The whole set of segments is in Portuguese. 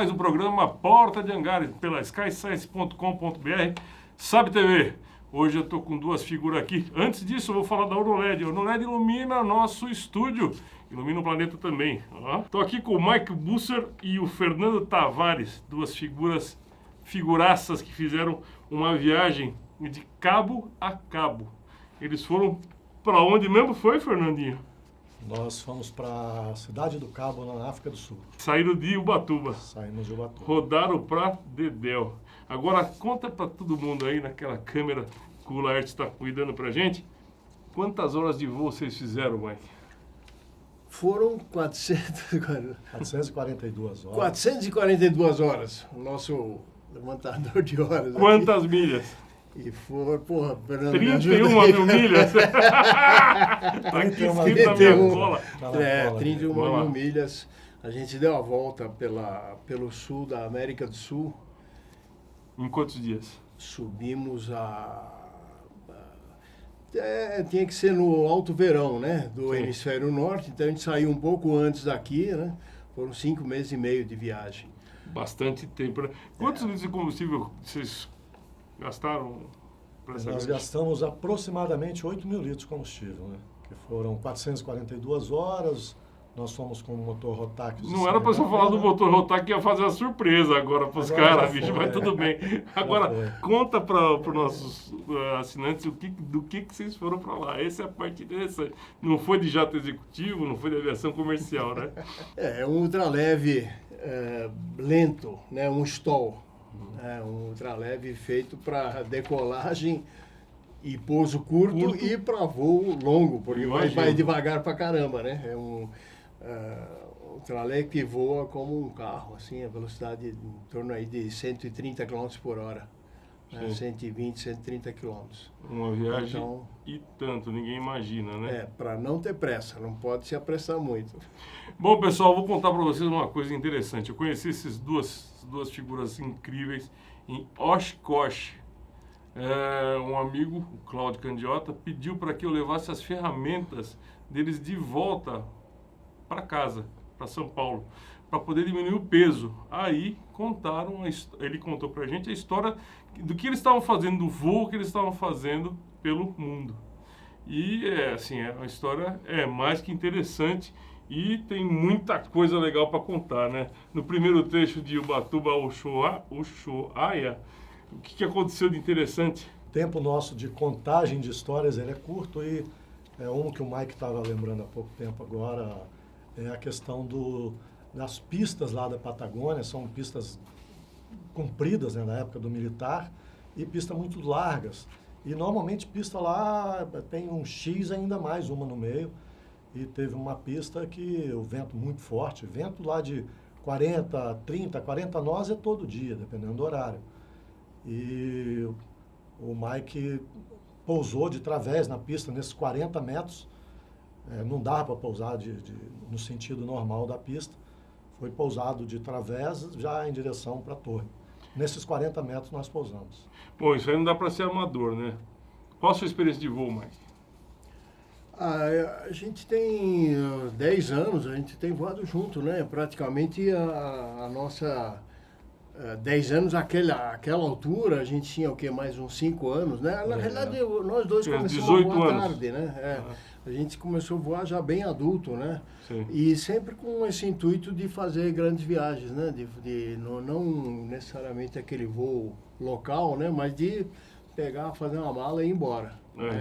mais um programa Porta de Angares, pela skyscience.com.br, Sabe TV. Hoje eu tô com duas figuras aqui. Antes disso, eu vou falar da OroLED. A OroLED ilumina nosso estúdio, ilumina o planeta também. Tô aqui com o Mike Busser e o Fernando Tavares, duas figuraças que fizeram uma viagem de cabo a cabo. Eles foram para onde mesmo foi, Fernandinho? Nós fomos para a Cidade do Cabo, na África do Sul. Saíram de Ubatuba. Saímos de Ubatuba. Rodaram para Dedéu. Agora, conta para todo mundo aí naquela câmera que o Laerte está cuidando pra gente. Quantas horas de voo vocês fizeram, Mike? Foram 442 horas. 442 horas. O nosso levantador de horas. Quantas aqui. milhas? E foram, porra, Fernando, 31 mil milhas? Tá aqui escrito na minha cola. 31 mil milhas. A gente deu a volta pelo sul da América do Sul. Em quantos dias? Subimos tinha que ser no alto verão, né? Do hemisfério norte. Então a gente saiu um pouco antes daqui, né? Foram 5 meses e meio de viagem. Bastante tempo, né? Quantos litros de combustível vocês gastaram? Nós gastamos aproximadamente 8 mil litros de combustível, né? Que foram 442 horas. Nós fomos com o motor Rotax. Não era para você falar do motor Rotax, que ia fazer a surpresa agora para os caras, bicho, mas tudo bem. Agora, conta para os nossos assinantes do que vocês foram para lá. Essa é a parte interessante. Não foi de jato executivo, não foi de aviação comercial, né? É um ultraleve lento, né? Um stall. Um ultraleve feito para decolagem e pouso curto e para voo longo, porque vai devagar para caramba, né? É um ultraleve que voa como um carro, assim, a velocidade em torno aí de 130 km por hora, né? 120, 130 km. Uma viagem e tanto, ninguém imagina, né? Para não ter pressa, não pode se apressar muito. Bom, pessoal, vou contar para vocês uma coisa interessante. Eu conheci essas duas figuras incríveis em Oshkosh. Um amigo, o Cláudio Candiota, pediu para que eu levasse as ferramentas deles de volta para casa, para São Paulo, para poder diminuir o peso. Aí ele contou para a gente a história do que eles estavam fazendo, do voo que eles estavam fazendo pelo mundo. E a história é mais que interessante e tem muita coisa legal para contar, né? No primeiro trecho de Ubatuba a Ushuaia, o que aconteceu de interessante? O tempo nosso de contagem de histórias ele é curto e que o Mike estava lembrando há pouco tempo agora é a questão das pistas lá da Patagônia. São pistas compridas, né, na época do militar, e pistas muito largas. E normalmente pista lá tem um X ainda mais uma no meio. E teve uma pista que o vento muito forte, vento lá de 40, 30, 40 nós é todo dia, dependendo do horário. E o Mike pousou de través na pista nesses 40 metros. Não dava para pousar no sentido normal da pista. Foi pousado de través já em direção para a torre. Nesses 40 metros nós pousamos. Bom, isso aí não dá para ser amador, né? Qual a sua experiência de voo, Mike? A gente tem 10 anos, a gente tem voado junto, né? Praticamente a nossa... 10 anos, aquela altura, a gente tinha o quê? Mais uns 5 anos, né? Na realidade, nós dois começamos a voar tarde, né? A gente começou a voar já bem adulto, né? Sim. E sempre com esse intuito de fazer grandes viagens, né? Não necessariamente aquele voo local, né? Mas de pegar, fazer uma mala e ir embora.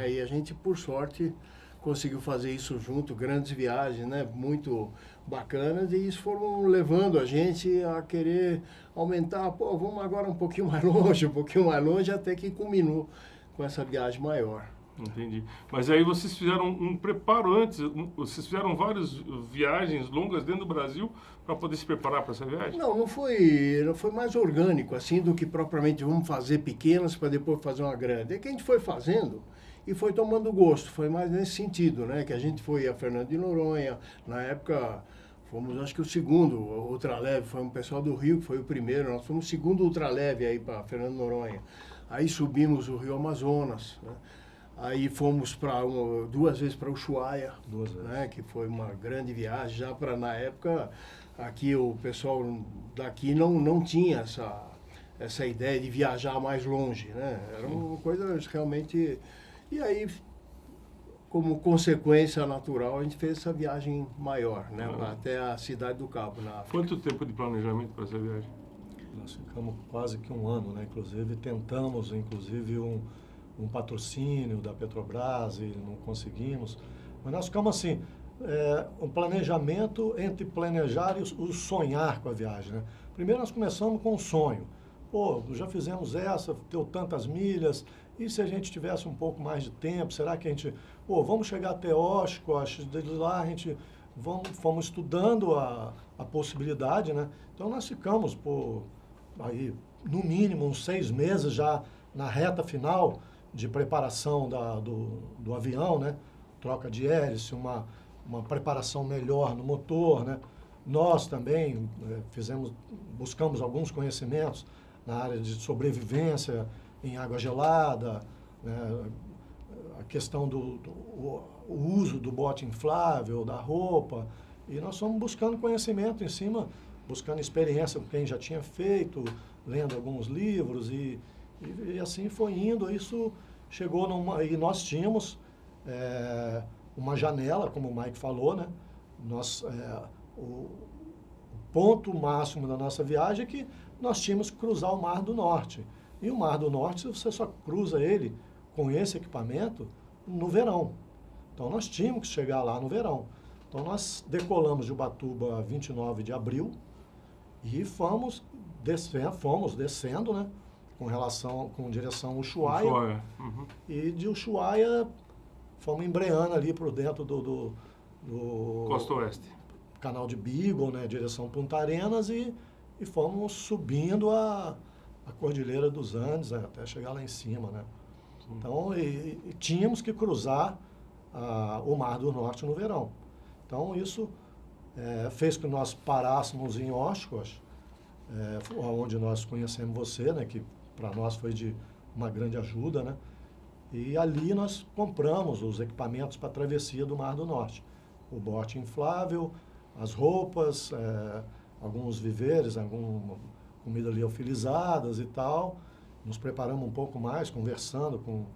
E a gente, por sorte, conseguiu fazer isso junto, grandes viagens, né? Muito bacanas, e isso foram levando a gente a querer aumentar, vamos agora um pouquinho mais longe, até que culminou com essa viagem maior. Entendi. Mas aí vocês fizeram um preparo antes, vocês fizeram várias viagens longas dentro do Brasil para poder se preparar para essa viagem? Não foi mais orgânico assim do que propriamente vamos fazer pequenas para depois fazer uma grande. É que a gente foi fazendo e foi tomando gosto, foi mais nesse sentido, né? Que a gente foi a Fernando de Noronha, na época fomos, acho que o segundo ultraleve, foi um pessoal do Rio que foi o primeiro, nós fomos o segundo ultraleve aí para Fernando de Noronha. Aí subimos o Rio Amazonas, né? Aí fomos 2 vezes para Ushuaia, né? Que foi uma grande viagem, já para, na época, aqui o pessoal daqui não tinha essa ideia de viajar mais longe, né? Era uma coisa realmente... E aí, como consequência natural, a gente fez essa viagem maior, né? Até a Cidade do Cabo, na África. Quanto tempo de planejamento para essa viagem? Nós ficamos quase que um ano, né? Inclusive, tentamos, um patrocínio da Petrobras e não conseguimos. Mas nós ficamos assim, um planejamento entre planejar e o sonhar com a viagem, né? Primeiro nós começamos com um sonho. Pô, já fizemos essa, deu tantas milhas, e se a gente tivesse um pouco mais de tempo, será que a gente... Pô, vamos chegar até Oshkosh, de lá a gente... Fomos estudando a possibilidade, né? Então nós ficamos, aí, no mínimo, uns 6 meses já na reta final de preparação do avião, né? Troca de hélice, uma preparação melhor no motor, né? Nós também buscamos alguns conhecimentos na área de sobrevivência em água gelada, né? A questão o uso do bote inflável, da roupa, e nós fomos buscando conhecimento em cima, buscando experiência com quem já tinha feito, lendo alguns livros, e assim foi indo. Isso chegou e nós tínhamos uma janela, como o Mike falou, né? O ponto máximo da nossa viagem é que nós tínhamos que cruzar o Mar do Norte. E o Mar do Norte, você só cruza ele com esse equipamento no verão. Então nós tínhamos que chegar lá no verão. Então nós decolamos de Ubatuba 29 de abril e fomos descendo, né? Com direção Ushuaia. Uhum. E de Ushuaia fomos embreando ali por dentro do Costa Oeste. Canal de Beagle, né? Direção Punta Arenas, e fomos subindo a Cordilheira dos Andes, né? Até chegar lá em cima, né? Então, e tínhamos que cruzar o Mar do Norte no verão. Então, isso fez que nós parássemos em Oshkosh, onde nós conhecemos você, né? Que para nós foi de uma grande ajuda, né? E ali nós compramos os equipamentos para a travessia do Mar do Norte. O bote inflável, as roupas, alguns víveres, alguma comida liofilizadas e tal. Nos preparamos um pouco mais, conversando com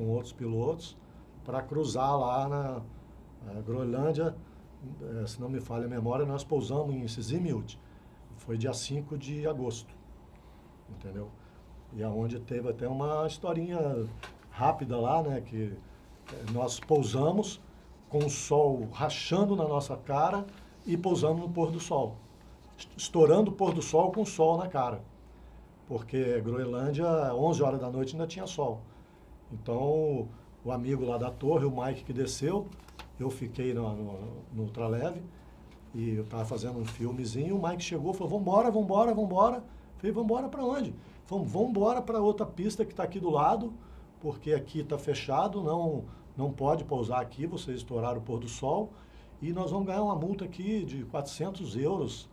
outros pilotos, para cruzar lá na Groenlândia. Se não me falha a memória, nós pousamos em Sisimiut. Foi dia 5 de agosto, entendeu? E aonde teve até uma historinha rápida lá, né? Que nós pousamos com o sol rachando na nossa cara e pousamos no pôr do sol. Estourando o pôr do sol com o sol na cara. Porque Groenlândia, 11 horas da noite, ainda tinha sol. Então, o amigo lá da torre, o Mike, que desceu, eu fiquei no ultraleve, e eu estava fazendo um filmezinho, o Mike chegou e falou, vambora. Falei, vambora para onde? Falei, vambora para outra pista que está aqui do lado, porque aqui está fechado, não pode pousar aqui, vocês estouraram o pôr do sol, e nós vamos ganhar uma multa aqui de 400 euros,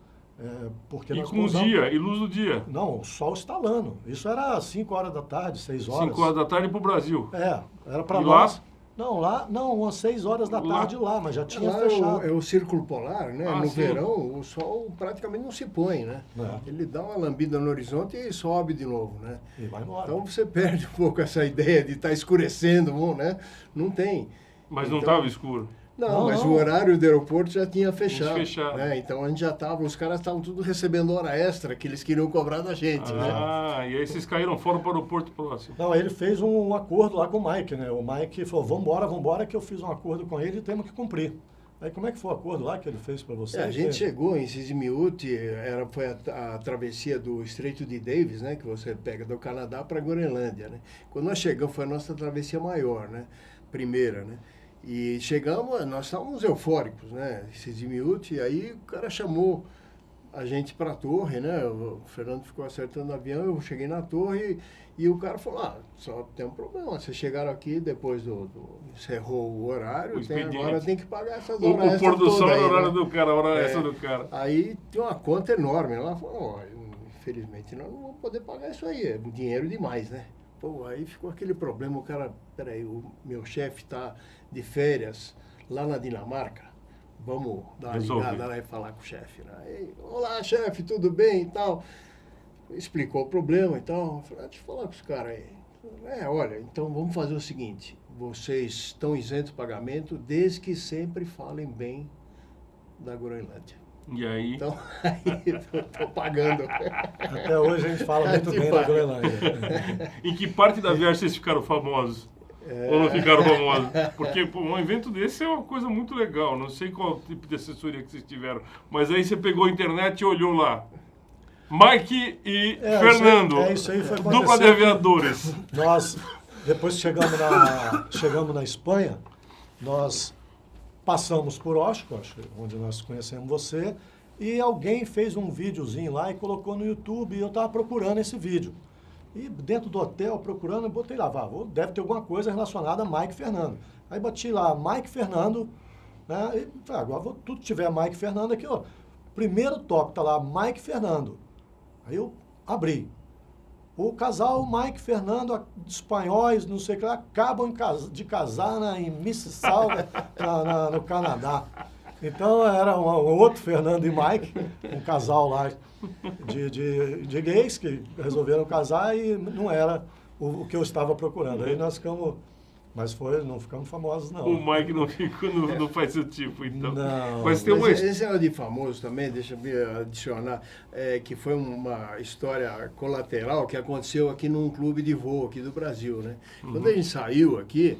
porque nós pousamos... dia, e luz do dia. Não, o sol estalando. Isso era 5 horas da tarde, 6 horas. 5 horas da tarde para o Brasil. Era para E nós. lá? Não, umas 6 horas da tarde lá, mas já tinha Lá fechado. é o círculo polar, né? No sim. verão, o sol praticamente não se põe, né? Ele dá uma lambida no horizonte e sobe de novo, né? E vai embora. Então você perde um pouco essa ideia de estar escurecendo, né? Não tem. Mas não Então, estava escuro. Não, mas o horário do aeroporto já tinha fechado. Fechado. Né? Então a gente já estava, os caras estavam tudo recebendo hora extra que eles queriam cobrar da gente, né? E aí vocês caíram fora para o aeroporto próximo. Não, aí ele fez um acordo lá com o Mike, né? O Mike falou, vambora, que eu fiz um acordo com ele e temos que cumprir. Aí como é que foi o acordo lá que ele fez para você? A gente chegou em Sisimiut, foi a travessia do Estreito de Davis, né? Que você pega do Canadá para a Groenlândia, né? Quando nós chegamos, foi a nossa travessia maior, né? Primeira, né? E chegamos, nós estávamos eufóricos, né? Sisimiut, e aí o cara chamou a gente para a torre, né? O Fernando ficou acertando o avião, eu cheguei na torre e o cara falou, só tem um problema, vocês chegaram aqui depois encerrou o horário, agora tem que pagar essas horas. O pôr do sol era o horário né? do cara, a hora extra do cara. Aí tem uma conta enorme, ela falou, infelizmente nós não vamos poder pagar isso aí, é dinheiro demais, né? Pô, aí ficou aquele problema, o cara, peraí, o meu chefe está de férias lá na Dinamarca, vamos dar uma Resolve. ligada lá e falar com o chefe. Né? Aí, olá, chefe, tudo bem e tal. Explicou o problema e tal. Eu falei, deixa eu falar com os caras aí. Olha, então vamos fazer o seguinte, vocês estão isentos de pagamento desde que sempre falem bem da Groenlândia. E aí? Então, aí eu tô pagando. Até hoje a gente fala muito bem da Groenlândia. Em que parte da viagem vocês ficaram famosos? Ou não ficaram famosos? Porque pô, um evento desse é uma coisa muito legal. Não sei qual tipo de assessoria que vocês tiveram. Mas aí você pegou a internet e olhou lá. Mike e Fernando. Isso aí foi dupla de aviadores. Nós, depois que chegamos na Espanha, nós passamos por Oshkosh, onde nós conhecemos você, e alguém fez um videozinho lá e colocou no YouTube, e eu estava procurando esse vídeo. E dentro do hotel, procurando, eu botei lá, deve ter alguma coisa relacionada a Mike Fernando. Aí bati lá, Mike Fernando, né, e falei, agora tudo que tiver Mike Fernando aqui, ó. Primeiro top, tá lá, Mike Fernando. Aí eu abri. O casal Mike Fernando, espanhóis, não sei o que lá, acabam de casar em Mississauga, no Canadá. Então era um outro Fernando e Mike, um casal lá de gays que resolveram casar e não era o que eu estava procurando. Aí nós ficamos... Mas não ficamos famosos, não. O Mike não faz seu tipo, então. Não. Mas tem uma... Esse é o de famoso também, deixa eu adicionar, que foi uma história colateral que aconteceu aqui num clube de voo aqui do Brasil, né? Quando a gente saiu aqui,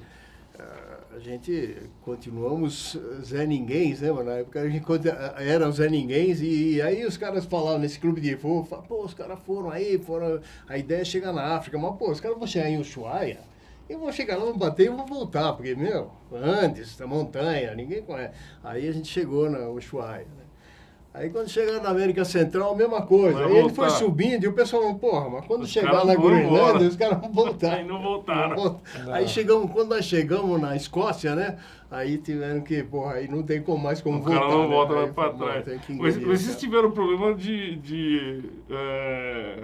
a gente continuamos Zé Ninguéms, né? Na época a gente era Zé Ninguéms e aí os caras falavam nesse clube de voo, pô, os caras foram, a ideia é chegar na África, mas pô, os caras vão chegar em Ushuaia. Eu vou chegar lá, vou bater e vou voltar, porque, Andes, da montanha, ninguém conhece. Aí a gente chegou na Ushuaia, né? Aí quando chegar na América Central, a mesma coisa. Aí ele foi subindo e o pessoal falou, porra, mas quando chegar na Groenlândia, os caras vão voltar. Aí não voltaram. Aí quando nós chegamos na Escócia, né? Aí tiveram que, porra, aí não tem mais como voltar. O cara não volta né? mais pra trás. Mas vocês tiveram problema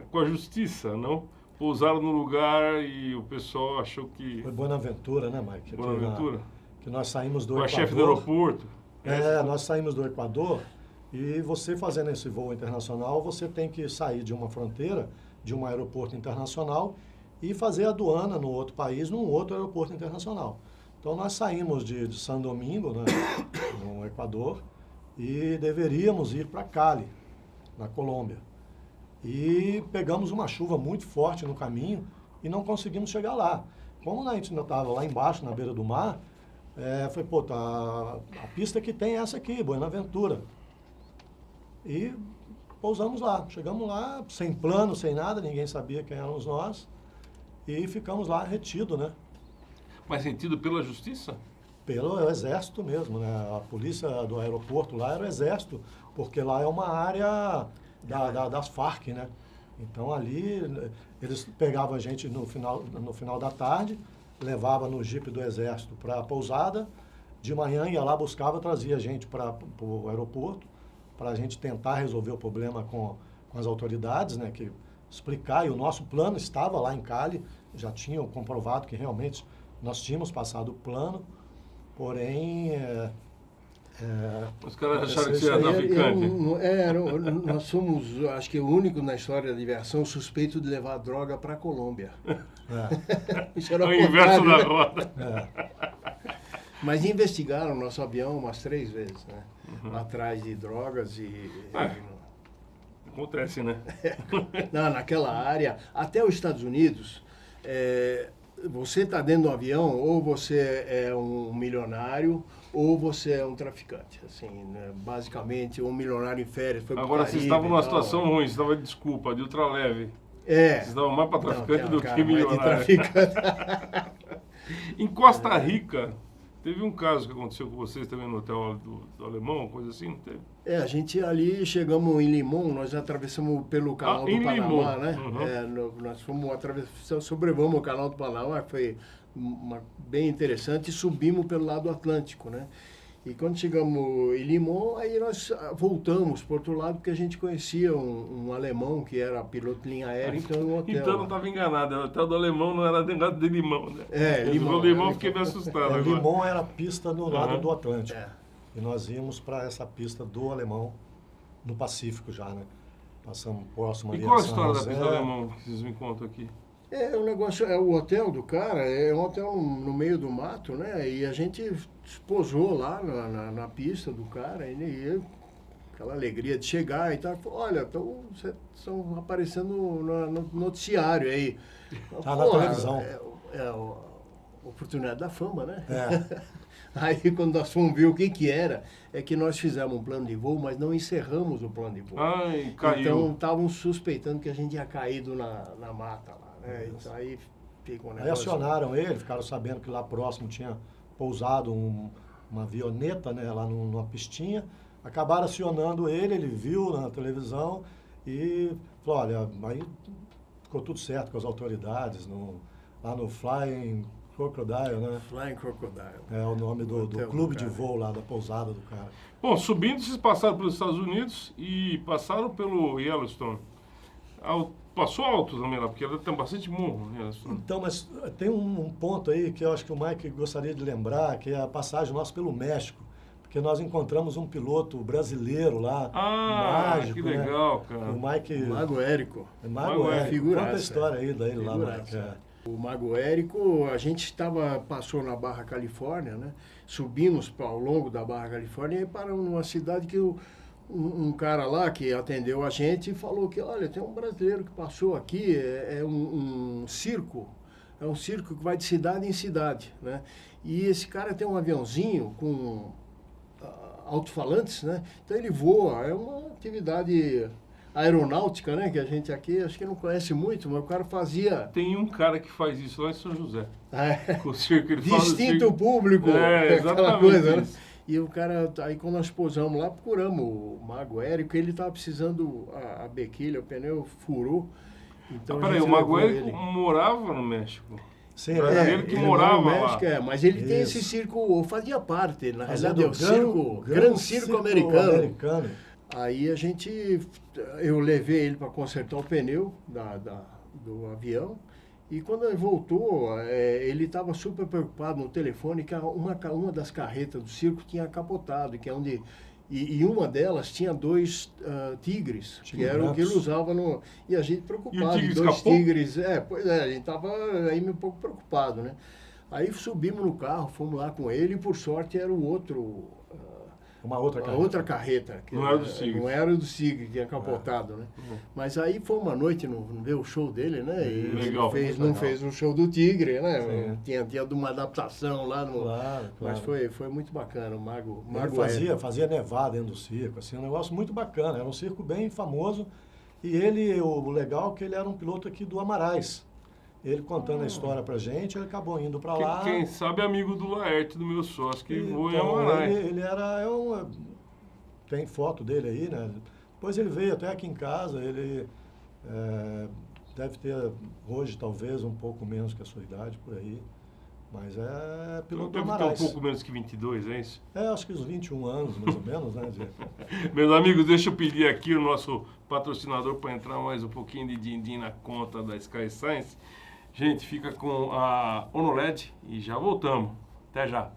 com a justiça, não? Pousaram no lugar e o pessoal achou que... Foi Buenaventura, né, Mike? Buenaventura? Que nós saímos do Equador. Equador. A chefe do aeroporto. Nós saímos do Equador e você fazendo esse voo internacional, você tem que sair de uma fronteira, de um aeroporto internacional e fazer a aduana no outro país, num outro aeroporto internacional. Então nós saímos de São Domingo, né, no Equador, e deveríamos ir para Cali, na Colômbia. E pegamos uma chuva muito forte no caminho e não conseguimos chegar lá. Como a gente ainda estava lá embaixo, na beira do mar, foi, pô, a pista que tem é essa aqui, Buenaventura. E pousamos lá. Chegamos lá, sem plano, sem nada, ninguém sabia quem éramos nós. E ficamos lá retidos, né? Mas retido pela justiça? Pelo exército mesmo, né? A polícia do aeroporto lá era o exército, porque lá é uma área... das Farc, né? Então ali eles pegavam a gente no final da tarde, levavam no jipe do exército para a pousada, de manhã ia lá, buscava, trazia a gente para o aeroporto, para a gente tentar resolver o problema com as autoridades, né? Que explicar, e o nosso plano estava lá em Cali, já tinham comprovado que realmente nós tínhamos passado o plano, porém... Os caras acharam que você era traficante. Nós somos, acho que, o único na história da aviação suspeito de levar droga para a Colômbia. Isso era o inverso da roda. Mas investigaram o nosso avião umas 3 vezes, né? Atrás de drogas e... Acontece, né? Não, naquela área, até os Estados Unidos, você está dentro do avião, ou você é um milionário, ou você é um traficante, assim, né? Basicamente, um milionário em férias foi pro Agora, Caribe, vocês estavam numa tal, situação ruim, você estava, desculpa, de ultraleve. Vocês estavam mais para traficante do que mais milionário. de traficante. Em Costa Rica, teve um caso que aconteceu com vocês também no hotel do Alemão, uma coisa assim, não teve? A gente ali, chegamos em Limão, nós atravessamos pelo canal do Panamá, Limão. né? Nós fomos sobrevamos o canal do Panamá, foi bem interessante, e subimos pelo lado Atlântico, né? E quando chegamos em Limão, aí nós voltamos para o outro lado, porque a gente conhecia um alemão que era piloto de linha aérea, então no hotel. Então não estava enganado, o hotel do Alemão não era negado de Limão, né? Limão. Limão, fiquei meio assustado agora. Limão era a pista do lado do Atlântico. e nós íamos para essa pista do Alemão, no Pacífico já, né? Passamos próximo ali E qual a São história da José. pista do Alemão que vocês me contam aqui? O negócio, o hotel do cara é um hotel no meio do mato, né? E a gente posou lá na pista do cara, e aquela alegria de chegar e tal. Falou, olha, estão aparecendo no noticiário aí. Tá na televisão. A oportunidade da fama, né? É. Aí quando nós fomos ver o que era, é que nós fizemos um plano de voo, mas não encerramos o plano de voo. Ai, caiu. Então estavam suspeitando que a gente ia caído na mata lá, né? Então, aí fica um negócio... Aí acionaram ele, ficaram sabendo que lá próximo tinha pousado uma avioneta, né, lá numa pistinha. Acabaram acionando ele viu na televisão e falou, olha, aí ficou tudo certo com as autoridades, lá no Flying Crocodile, né? Flying Crocodile. É o nome do clube de cara. voo lá, da pousada do cara. Bom, subindo, vocês passaram pelos Estados Unidos e passaram pelo Yellowstone. Passou alto também lá, porque tem bastante morro, né? Então, mas tem um ponto aí que eu acho que o Mike gostaria de lembrar, que é a passagem nossa pelo México. Porque nós encontramos um piloto brasileiro lá, mágico, que legal, né? cara. O Mike... O Mago Érico. Mago Érico. Figuraça. Conta a história aí dele lá, Mike. O Mago Érico, a gente passou na Barra Califórnia, né? Subimos ao longo da Barra Califórnia e paramos numa cidade que um cara lá que atendeu a gente falou que, olha, tem um brasileiro que passou aqui, é um circo. É um circo que vai de cidade em cidade, né? E esse cara tem um aviãozinho com alto-falantes, né? Então ele voa, é uma atividade aeronáutica, né? Que a gente aqui acho que não conhece muito, mas o cara fazia... Tem um cara que faz isso lá em São José. É, Com o circo, ele fala distinto público, É, aquela exatamente coisa, né? isso. E o cara, aí quando nós pousamos lá, procuramos o Mago Érico, ele estava precisando, a bequilha, o pneu furou. Então Peraí, o Mago Érico morava no México. Sim, brasileiro que ele morava no México, lá. mas ele tem Isso. esse circo, fazia parte, na Fazia realidade é o do circo, Gran Circo Americano. Aí a gente, eu levei ele para consertar o pneu do avião, e quando ele voltou, ele estava super preocupado no telefone que uma das carretas do circo tinha capotado, que é onde... E uma delas tinha dois tigres, que era o que ele usava no... E a gente preocupado, tigre dois escapou? tigres... pois é, a gente estava aí um pouco preocupado, né? Aí subimos no carro, fomos lá com ele, e por sorte era o outro... Uma outra a carreta. outra carreta. Que Não era do Sigrid. Não era do Sigrid, que tinha capotado, né? Mas aí foi uma noite, não ver o show dele, né? E Legal. não fez o show do Tigre, né? Sim. Tinha uma adaptação lá no... Claro. Mas foi muito bacana, o Mago Ele fazia nevar dentro do circo, assim, um negócio muito bacana. Era um circo bem famoso. E o legal é que ele era um piloto aqui do Amarais. Ele contando a história pra gente, ele acabou indo pra lá. Quem sabe é amigo do Laerte, do meu sócio, que voa em Então, Amarais. ele era... tem foto dele aí, né? Depois ele veio até aqui em casa, ele deve ter hoje talvez um pouco menos que a sua idade, por aí. Mas é piloto do Deve ter Amarais. um pouco menos que 22, é isso? Acho que uns 21 anos, mais ou menos, né? Meus amigos, deixa eu pedir aqui o nosso patrocinador para entrar mais um pouquinho de din-din na conta da Sky Science. Gente, fica com a ONOLED e já voltamos. Até já.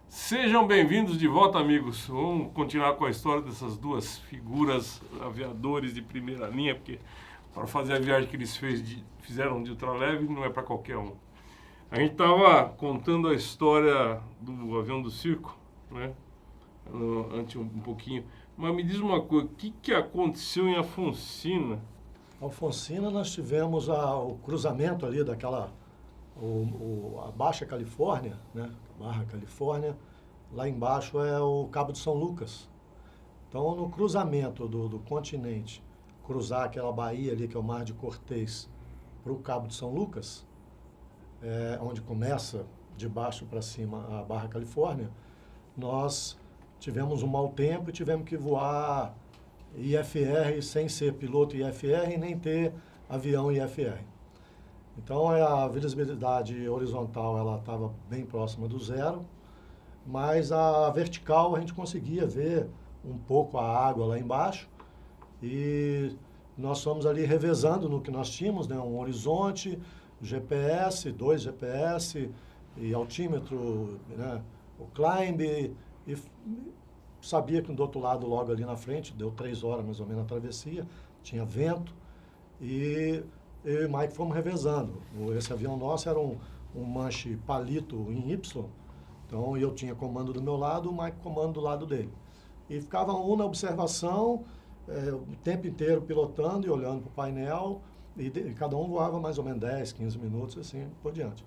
Sejam bem-vindos de volta, amigos. Vamos continuar com a história dessas duas figuras aviadores de primeira linha, porque para fazer a viagem que eles fizeram de ultraleve não é para qualquer um. A gente estava contando a história do avião do circo, né? antes um pouquinho. Mas me diz uma coisa, o que aconteceu em Afonsina? Alfonsina, nós tivemos o cruzamento ali daquela, a Baixa Califórnia, né? Barra Califórnia, lá embaixo é o Cabo de São Lucas. Então, no cruzamento do continente, cruzar aquela baía ali, que é o Mar de Cortez, para o Cabo de São Lucas, onde começa de baixo para cima a Barra Califórnia, nós tivemos um mau tempo e tivemos que voar IFR sem ser piloto IFR e nem ter avião IFR. Então, a visibilidade horizontal ela estava bem próxima do zero, mas a vertical a gente conseguia ver um pouco a água lá embaixo e nós fomos ali revezando no que nós tínhamos, né? Um horizonte, GPS, 2 GPS e altímetro, né? O climb e sabia que do outro lado, logo ali na frente, deu 3 horas mais ou menos a travessia, tinha vento e eu e o Mike fomos revezando. Esse avião nosso era um Manche Palito em Y, então eu tinha comando do meu lado, o Mike comando do lado dele. E ficava um na observação, o tempo inteiro pilotando e olhando para o painel, e cada um voava mais ou menos 10, 15 minutos, assim por diante.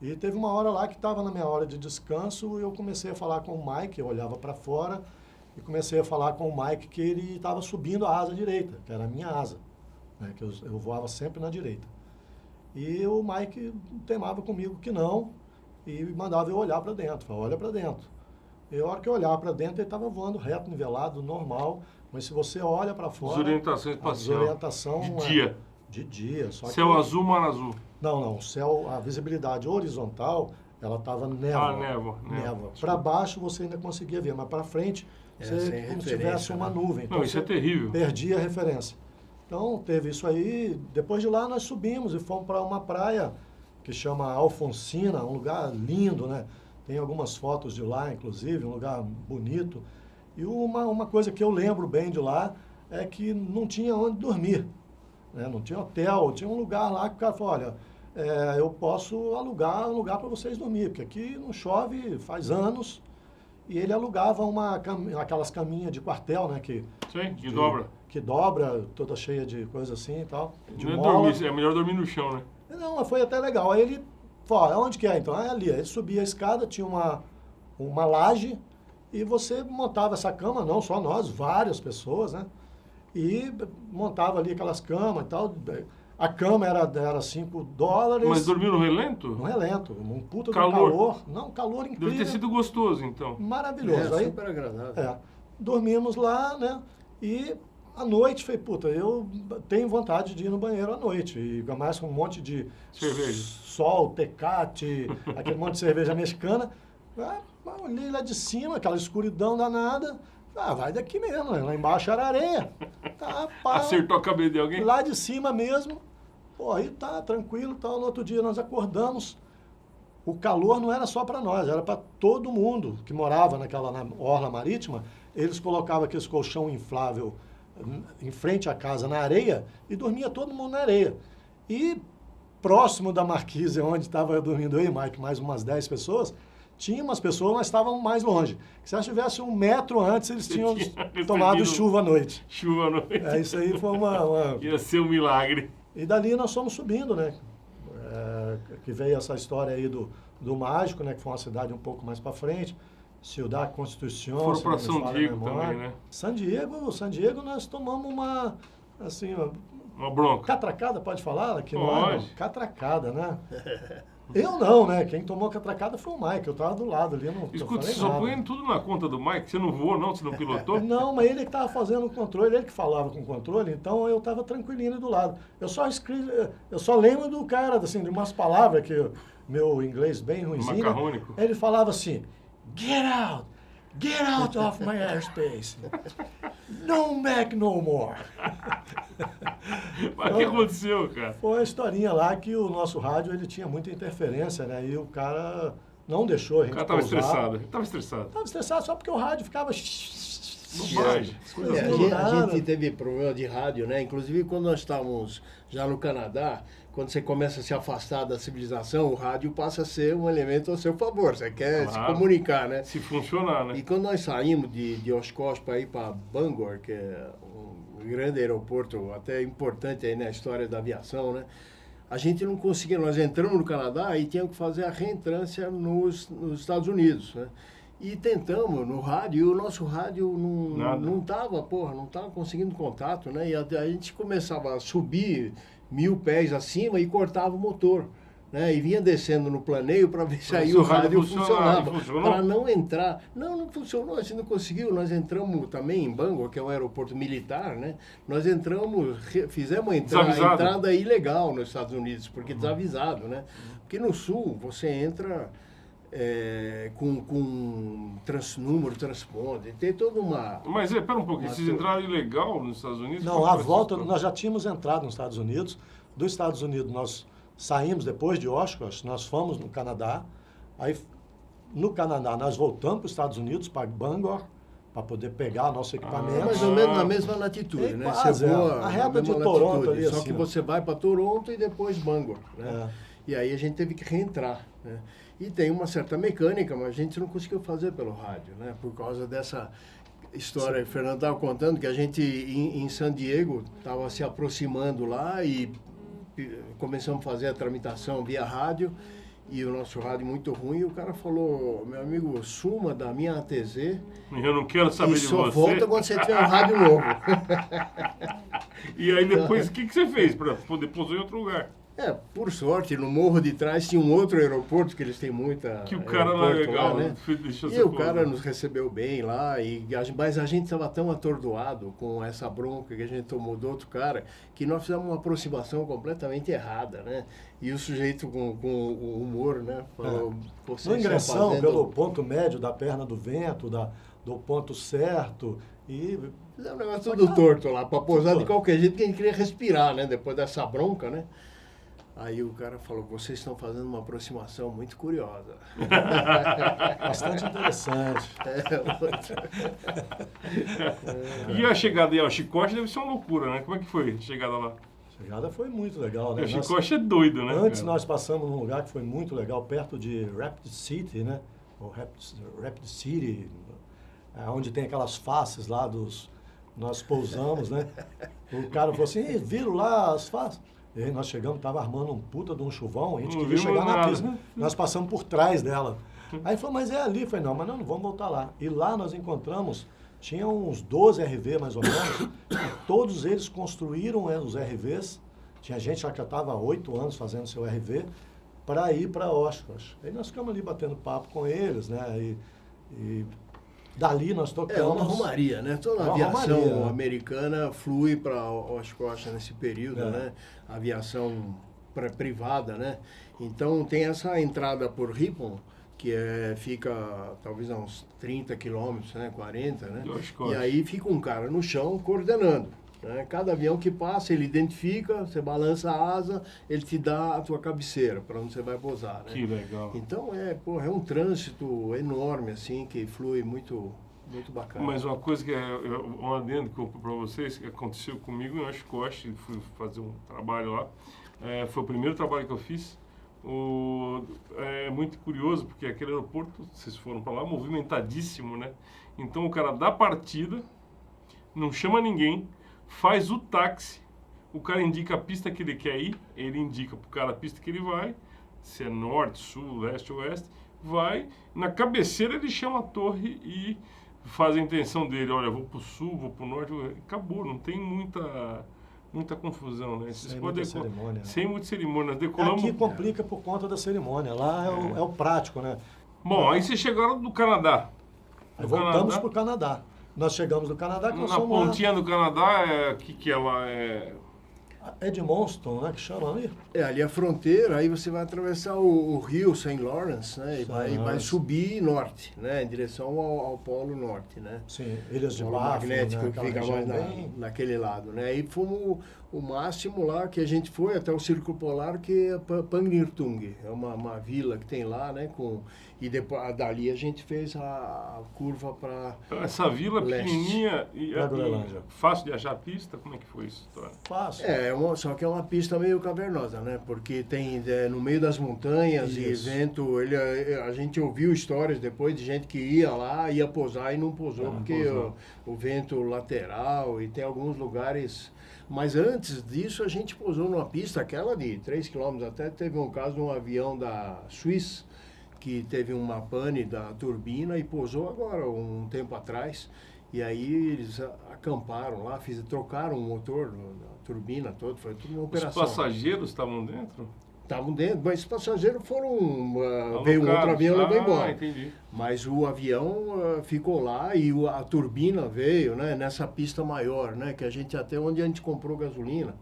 E teve uma hora lá que estava na minha hora de descanso e eu comecei a falar com o Mike, eu olhava para fora e comecei a falar com o Mike que ele estava subindo a asa direita, que era a minha asa, né, que eu voava sempre na direita. E o Mike temava comigo que não e mandava eu olhar para dentro, falava, olha para dentro. E a hora que eu olhava para dentro, ele estava voando reto, nivelado, normal, mas se você olha para fora... Desorientação espacial. Desorientação de dia. De dia. Só céu que, azul, mar azul. Não, o céu, a visibilidade horizontal, ela estava névoa. Ah, névoa. Para baixo você ainda conseguia ver, mas para frente você como se tivesse uma nuvem. Então, não, isso é terrível. Perdia a referência. Então teve isso aí. Depois de lá nós subimos e fomos para uma praia que chama Alfonsina, um lugar lindo, né? Tem algumas fotos de lá, inclusive, um lugar bonito. E uma coisa que eu lembro bem de lá é que não tinha onde dormir. Né? Não tinha hotel, tinha um lugar lá que o cara falou, olha, eu posso alugar um lugar para vocês dormir, porque aqui não chove faz anos. E ele alugava aquelas caminhas de quartel, né? Sim, que dobra. Que dobra, toda cheia de coisa assim e tal. De é melhor dormir no chão, né? Não, mas foi até legal. Aí ele falou, onde que é então? É ali. Ele subia a escada, tinha uma laje e você montava essa cama, não só nós, várias pessoas, né? E montava ali aquelas camas e tal. A cama era $5. Mas dormiu no relento? No relento. Um puta calor. Do calor. Não, calor incrível. Deve ter sido gostoso, então. Maravilhoso. Aí, super agradável. Dormimos lá, né? E à noite, falei, puta, eu tenho vontade de ir no banheiro à noite. E mais com um monte de cerveja. Sol, Tecate, aquele monte de cerveja mexicana. Olhei lá de cima, aquela escuridão danada. Vai daqui mesmo, né? Lá embaixo era areia. Tá, pá. Acertou a cabeça de alguém? Lá de cima mesmo. Pô, aí tá, tranquilo, tal. No outro dia nós acordamos. O calor não era só para nós, era para todo mundo que morava na orla marítima. Eles colocavam aqueles colchão inflável em frente à casa, na areia, e dormia todo mundo na areia. E próximo da marquise, onde estava dormindo eu e Mike, mais umas 10 pessoas, tinha umas pessoas, mas estavam mais longe. Se elas tivessem 1 metro antes, eles tinham tomado chuva à noite. Chuva à noite. Isso aí foi Ia ser um milagre. E dali nós fomos subindo, né? Que veio essa história aí do Mágico, né? Que foi uma cidade um pouco mais para frente. Ciudad Constitución. Foram para São Diego também, né? San Diego nós tomamos uma bronca. Catracada, pode falar? Aqui pode. Catracada, né? Eu não, né? Quem tomou catracada foi o Mike, eu estava do lado ali. Escuta, você só põe tudo na conta do Mike? Você não voou, não? Você não pilotou? Não, mas ele que estava fazendo o controle, ele que falava com o controle, então eu estava tranquilinho do lado. Eu só lembro do cara, assim, de umas palavras que meu inglês bem ruimzinho. Macarrônico. Ele falava assim, get out of my airspace. No back no more. Mas o que aconteceu, cara? Foi uma historinha lá que o nosso rádio ele tinha muita interferência, né? E o cara não deixou a gente pousar. Estava estressado. Estava estressado só porque o rádio ficava... Bobagem. A gente teve problema de rádio, né? Inclusive quando nós estávamos já no Canadá, quando você começa a se afastar da civilização, o rádio passa a ser um elemento ao seu favor. Você quer se comunicar, né? Se funcionar, né? E quando nós saímos de Oshkosh para ir para Bangor, que é um grande aeroporto, até importante aí na história da aviação, né? A gente não conseguia, nós entramos no Canadá e tínhamos que fazer a reentrância nos Estados Unidos, né? E tentamos no rádio, e o nosso rádio não estava conseguindo contato, né? E a gente começava a subir 1000 pés acima e cortava o motor, né? E vinha descendo no planeio para ver se aí o rádio funcionava. Para não entrar. Não funcionou, a gente não conseguiu. Nós entramos também em Bangor, que é um aeroporto militar, né? Nós entramos, fizemos a entrada ilegal nos Estados Unidos, porque desavisado, né? Porque no sul você entra com número, transponder, tem toda uma... Mas pera um pouquinho, vocês entraram ilegal nos Estados Unidos? Não, à volta, nós já tínhamos entrado nos Estados Unidos. Dos Estados Unidos nós saímos depois de Oshkosh, nós fomos no Canadá. Aí no Canadá nós voltamos para os Estados Unidos, para Bangor, para poder pegar nosso equipamento. Mais ou menos na mesma latitude, né? Quase, você voa a reta de Toronto ali, só assim, que você vai para Toronto e depois Bangor, né? E aí a gente teve que reentrar, né? E tem uma certa mecânica, mas a gente não conseguiu fazer pelo rádio, né? Por causa dessa história que o Fernando estava contando, que a gente em San Diego estava se aproximando lá e começamos a fazer a tramitação via rádio, e o nosso rádio muito ruim, e o cara falou: meu amigo, suma da minha ATZ. Eu não quero saber de você. E só volta quando você tiver um rádio novo. E aí depois, o que você fez para poder pousar em outro lugar? Por sorte, no Morro de Trás tinha um outro aeroporto, que eles têm muita... Que o cara lá é legal, lá, né? E o cara nos recebeu bem lá, mas a gente estava tão atordoado com essa bronca que a gente tomou do outro cara, que nós fizemos uma aproximação completamente errada, né? E o sujeito com o humor, né? Falou, no ingressão, pelo ponto médio da perna do vento, do ponto certo, e... Fizemos um negócio tudo torto lá, para pousar de qualquer jeito, porque a gente queria respirar, né? Depois dessa bronca, né? Aí o cara falou: vocês estão fazendo uma aproximação muito curiosa. Bastante interessante. E a chegada em Oshkosh deve ser uma loucura, né? Como é que foi a chegada lá? A chegada foi muito legal, né? Oshkosh é doido, né? Antes nós passamos num lugar que foi muito legal, perto de Rapid City, né? Ou Rapid City, onde tem aquelas faces lá dos... Nós pousamos, né? O cara falou assim: viram lá as faces? E aí nós chegamos, estava armando um puta de um chuvão, a gente queria chegar na pista. Nós passamos por trás dela. Aí falou: mas é ali. Eu falei: não, mas não vamos voltar lá. E lá nós encontramos, tinha uns 12 RV mais ou menos, e todos eles construíram os RVs. Tinha gente lá que já estava há 8 anos fazendo seu RV, para ir para Oshkosh. Aí nós ficamos ali batendo papo com eles, né? E dali nós tocamos... uma romaria, né? Toda a aviação americana flui para Oshkosh nesse período, né? A aviação privada, né? Então tem essa entrada por Ripon, que fica talvez a uns 30 quilômetros, né? 40, né? E aí fica um cara no chão coordenando, né? Cada avião que passa, ele identifica, você balança a asa, ele te dá a tua cabeceira para onde você vai pousar, né? Que legal. Então é um trânsito enorme, assim, que flui muito, muito bacana. Mas uma coisa que um adendo que eu para vocês, que aconteceu comigo em Oshkosh, fui fazer um trabalho lá, foi o primeiro trabalho que eu fiz. É muito curioso, porque aquele aeroporto, vocês foram para lá, movimentadíssimo, né? Então o cara dá partida, não chama ninguém, faz o táxi, o cara indica a pista que ele quer ir, ele indica pro cara a pista que ele vai, se é norte, sul, leste, oeste, vai, na cabeceira ele chama a torre e faz a intenção dele: olha, vou pro sul, vou pro norte, acabou, não tem muita confusão, né? Sem muita cerimônia. Sem muita cerimônia. Nós decolamos... Aqui complica por conta da cerimônia, lá é o prático, né? Bom, aí vocês chegaram do Canadá. Aí voltamos pro Canadá. Nós chegamos do Canadá, que nós na somos pontinha do Canadá, que ela é... Edmonton, né, que chama ali? Ali a fronteira, aí você vai atravessar o rio St. Lawrence, né, e vai subir norte, né, em direção ao Polo Norte, né. Sim, Ilhas de Polo Baffin, magnético, né, que fica mais naquele lado, né. E fomos o máximo lá que a gente foi até o Círculo Polar, que é Pangnirtung, é uma vila que tem lá, né, e depois dali a gente fez a curva para essa vila leste. Pequenininha e fácil de achar a pista? Como é que foi isso? Fácil. É só que é uma pista meio cavernosa, né? Porque tem no meio das montanhas Isso. e vento. A gente ouviu histórias depois de gente que ia lá, ia pousar e não pousou, porque o vento lateral e tem alguns lugares. Mas antes disso, a gente pousou numa pista, aquela de 3 km. Até teve um caso de um avião da Suíça que teve uma pane da turbina e pousou agora, um tempo atrás. E aí eles acamparam lá, trocaram o motor da turbina toda, foi tudo uma operação. Os passageiros estavam dentro? Estavam dentro, mas os passageiros veio um outro avião e levou embora. Entendi. Mas o avião ficou lá e a turbina veio, né, nessa pista maior, né, que até onde a gente comprou gasolina.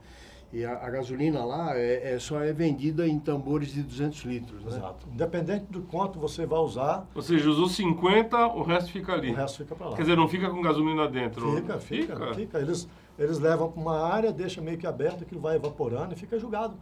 E a gasolina lá só é vendida em tambores de 200 litros, né? Exato. Independente do quanto você vai usar, Ou seja, usou 50, o resto fica ali. o resto fica para lá. Quer dizer, não fica com gasolina dentro? Fica. Eles levam para uma área, deixa meio que aberto, que vai evaporando e fica jogado.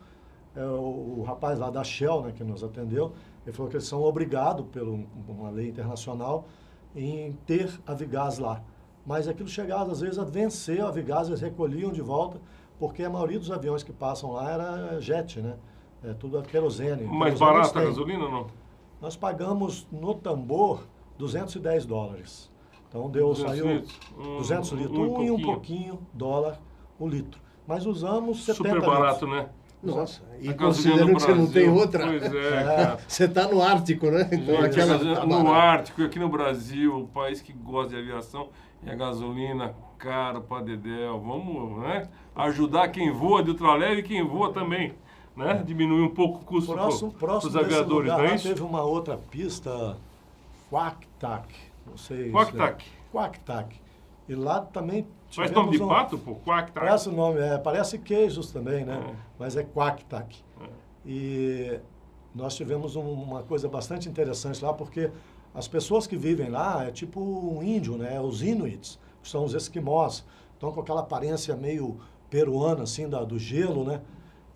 O rapaz lá da Shell, né, que nos atendeu, ele falou que eles são obrigados, por uma lei internacional, em ter Avigás lá. Mas aquilo chegava, às vezes, a vencer o Avigás, eles recolhiam de volta, porque a maioria dos aviões que passam lá era jet, né? É tudo a querosene. Mais barata a gasolina ou não? Nós pagamos no tambor $210. Então saiu 200 litros, um pouquinho dólar o litro. Mas usamos 70 Super barato, né? Nossa, e A gasolina considerando no que você não tem Brasil, outra, pois é, cara. você está no Ártico, né? Então, Gente, no Ártico, aqui no Brasil, um país que gosta de aviação, e a gasolina cara para dedéu. Vamos, né, ajudar quem voa de ultraleve e quem voa também, né? Diminuir um pouco o custo para os aviadores, lugar, não é lá isso? teve uma outra pista, Quacktack, não sei. Quacktack. Quacktack. E lá também Faz nome de pato, pô? Quacktack. Parece o nome, parece queijos também, né? É. Mas é Quacktack. E nós tivemos uma coisa bastante interessante lá, porque as pessoas que vivem lá é tipo um índio, né? Os Inuits, que são os esquimós. Estão com aquela aparência meio peruana, assim, do gelo, né?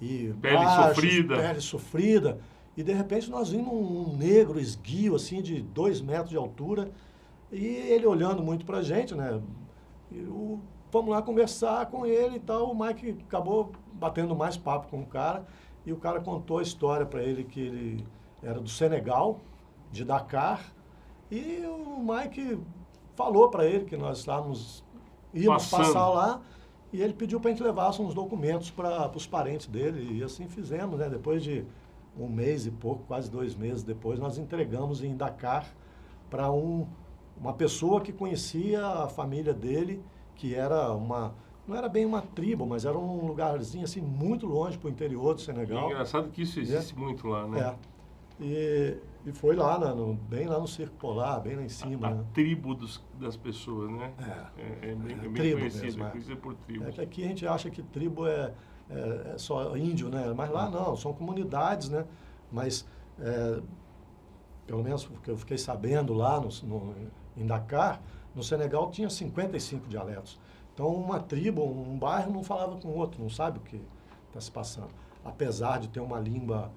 E pele sofrida. E, de repente, nós vimos um negro esguio, assim, de 2 metros de altura, e ele olhando muito pra gente, né? Vamos lá conversar com ele e tal. O Mike acabou batendo mais papo com o cara, e o cara contou a história para ele, que ele era do Senegal, de Dakar, e o Mike falou para ele que nós íamos passar lá, e ele pediu para a gente levar uns documentos para os parentes dele, e assim fizemos, né? Depois de 1 mês e pouco, quase 2 meses depois, nós entregamos em Dakar para uma pessoa que conhecia a família dele, que era não era bem uma tribo, mas era um lugarzinho assim muito longe para o interior do Senegal. É engraçado que isso existe muito lá, né? E foi lá, bem lá no Circo Polar, bem lá em cima. A tribo das pessoas, né? É bem conhecida, mesmo, conhecida por tribo. É que aqui a gente acha que tribo é só índio, né? Mas lá não, são comunidades, né? Mas, pelo menos porque eu fiquei sabendo lá em Dakar, no Senegal tinha 55 dialetos. Então, uma tribo, um bairro não falava com o outro, não sabe o que está se passando. Apesar de ter uma língua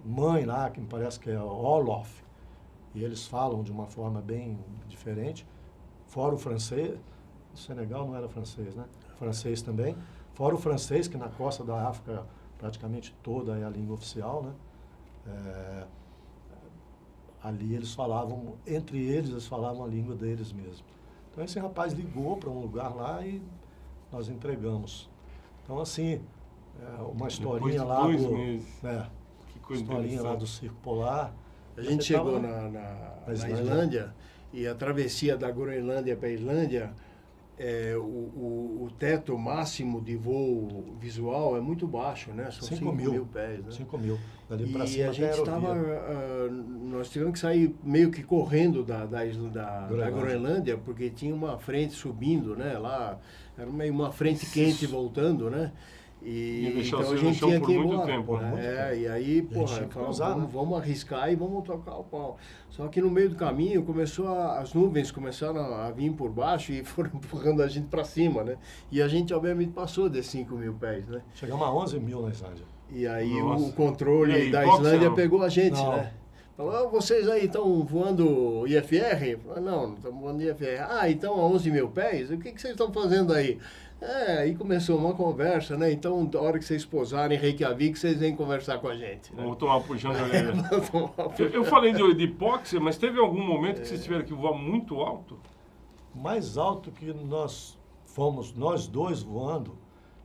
mãe lá, que me parece que é Wolof, e eles falam de uma forma bem diferente, fora o francês. O Senegal não era francês, né? Francês também. Fora o francês, que na costa da África praticamente toda é a língua oficial, né? Ali entre eles falavam a língua deles mesmo. Então esse rapaz ligou para um lugar lá e nós entregamos. Então assim, uma historinha lá Depois de 2 meses. Que coisa historinha lá do Circo Polar. A gente chegou na Islândia, e a travessia da Groenlândia para a Islândia, o teto máximo de voo visual é muito baixo, né? São 5.000 pés, né? 5.000. Dali para E cima a gente nós tivemos que sair meio que correndo da Groenlândia, porque tinha uma frente subindo, né? Lá era meio uma frente quente voltando, né? E então a gente tinha que ir embora. Tempo, E aí, vamos arriscar e vamos tocar o pau. Só que no meio do caminho as nuvens começaram a vir por baixo e foram empurrando a gente para cima, né? E a gente, obviamente, passou desses 5.000 pés, né? Chegamos a 11.000 na Islândia. E aí o controle da Islândia pegou a gente, né? Falou, vocês aí estão voando IFR? Falei, não estamos voando IFR. Ah, então a 11 mil pés? O que vocês estão fazendo aí? Aí começou uma conversa, né? Então, da hora que vocês pousarem em Reykjavik, vocês vêm conversar com a gente. Né? Vamos tomar uma puxão de orelha. Eu falei de hipóxia, mas teve algum momento que vocês tiveram que voar muito alto? Mais alto que nós fomos, nós dois voando,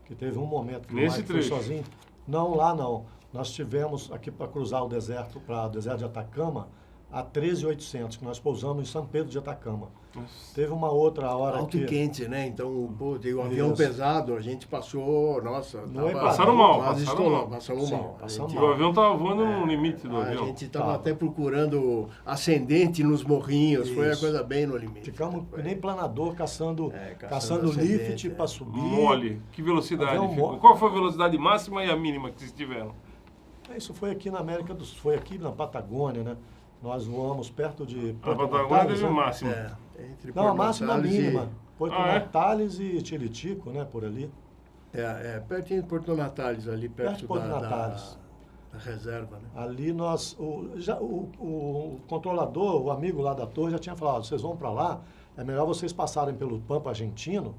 que teve um momento que Nesse o Mike foi trecho? sozinho. Não, lá não. Nós tivemos aqui para cruzar o deserto, para o deserto de Atacama, a 13.800, que nós pousamos em São Pedro de Atacama. Nossa. Teve uma outra hora Alto que... e quente, né? Então, pô, tem um avião Isso. pesado, a gente passou, nossa, No Equador. Passaram mal, quase passaram estourou, mal. passamos Sim, mal. passamos A E gente- o avião estava voando no limite do A avião. gente estava Tava. até procurando ascendente nos morrinhos, foi a Isso. coisa bem no limite. Ficamos que nem planador, caçando caçando lift ascendente, para subir. Mole. Que velocidade Avião ficou? mole. Qual foi a velocidade máxima e a mínima que vocês tiveram? Isso foi aqui na América do Sul, foi aqui na Patagônia, né? Nós voamos perto de A Porto Patagônia Natales, teve o né? máximo. Entre Não, a Porto máxima Natales mínima. Porto Ah, é? Natales e Tilitico, né? Por ali. pertinho de Porto Natales, ali Perto perto de Porto da Natales. reserva, né? Ali nós, o controlador, o amigo lá da torre já tinha falado, vocês vão para lá, é melhor vocês passarem pelo Pampa Argentino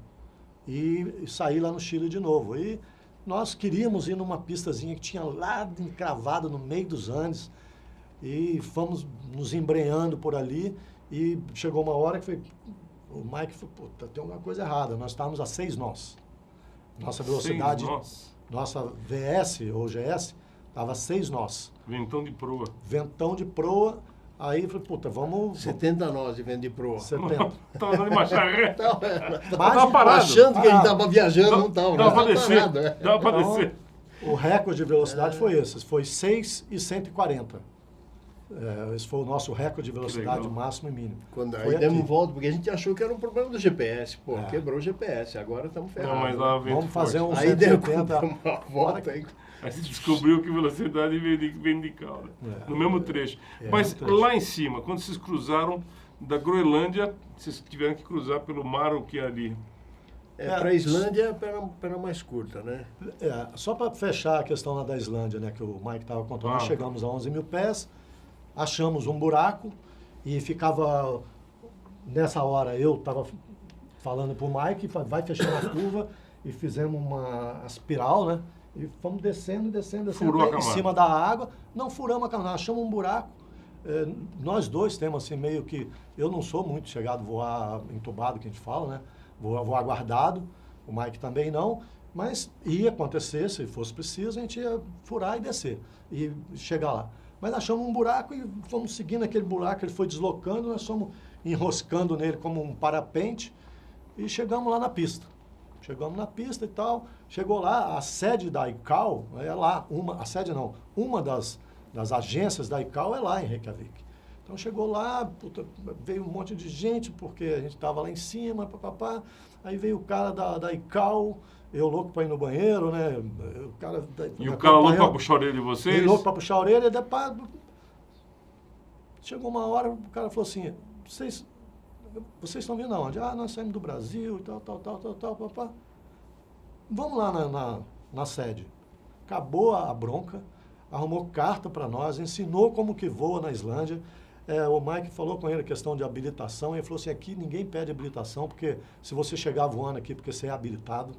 e sair lá no Chile de novo. E nós queríamos ir numa pistazinha que tinha lá encravada no meio dos Andes e fomos nos embrenhando por ali e chegou uma hora que foi, o Mike falou, puta, tem alguma coisa errada, nós estávamos a 6 nós. Nossa velocidade, Nossa. nossa VS ou GS, estava 6 nós. Ventão de proa. Ventão de proa, aí falei, puta, vamos... 70 nós de vende proa. 70. Tava andando de marcha ré. Mas, parado. Achando que a gente tava viajando, não tava. Dava pra Tava descer. parado, é. Dava pra Então, descer. o recorde de velocidade foi esse, foi 6,140. Esse foi o nosso recorde de velocidade legal. máximo e mínimo. Quando Foi aí demos aqui. volta, porque a gente achou que era um problema do GPS. Pô, É. quebrou o GPS, agora estamos ferrados. Não, mas lá vento Vamos fazer forte. um Aí deu 180. uma volta aí. Aí você descobriu que velocidade vem de cauda. No mesmo trecho. Mas no trecho. lá em cima, quando vocês cruzaram da Groenlândia, vocês tiveram que cruzar pelo mar o que é ali? Para a Islândia é pena mais curta, né? Só para fechar a questão lá da Islândia, né, que o Mike estava contando, nós chegamos a 11 mil pés, achamos um buraco e ficava, nessa hora eu estava falando para o Mike, vai fechando a curva e fizemos uma espiral, né? E fomos descendo, Furou a até em camada. cima da água. Não furamos a camada, achamos um buraco. Nós dois temos assim meio que... Eu não sou muito chegado a voar entubado, que a gente fala, né? Voar guardado, o Mike também não. Mas ia acontecer, se fosse preciso, a gente ia furar e descer. E chegar lá. Mas achamos um buraco e fomos seguindo aquele buraco, ele foi deslocando, nós fomos enroscando nele como um parapente e chegamos lá na pista. Chegamos na pista e tal, chegou lá, a sede da ICAO é lá, uma das agências da ICAO é lá em Reykjavik. Então chegou lá, puta, veio um monte de gente, porque a gente estava lá em cima, papapá, aí veio o cara da ICAO, eu louco para ir no banheiro, né? O cara E o cara louco para puxar a orelha de vocês? Ele louco para puxar a orelha, e depois chegou uma hora, o cara falou assim, vocês estão vindo aonde? Ah, nós saímos do Brasil e tal, papá. Vamos lá na sede. Acabou a bronca, arrumou carta para nós, ensinou como que voa na Islândia. O Mike falou com ele a questão de habilitação, e ele falou assim, aqui ninguém pede habilitação, porque se você chegar voando aqui porque você é habilitado,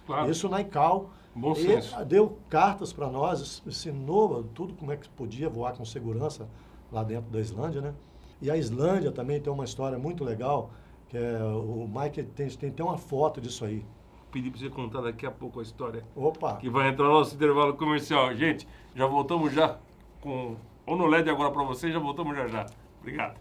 Claro. isso na ICAO. Bom Ele senso. deu cartas para nós, ensinou tudo como é que podia voar com segurança lá dentro da Islândia, né? E a Islândia também tem uma história muito legal, que o Mike tem até uma foto disso aí. Pedi para você contar daqui a pouco a história. Opa! Que vai entrar no nosso intervalo comercial. Gente, já voltamos já com o No LED agora para vocês, já voltamos já. Obrigado.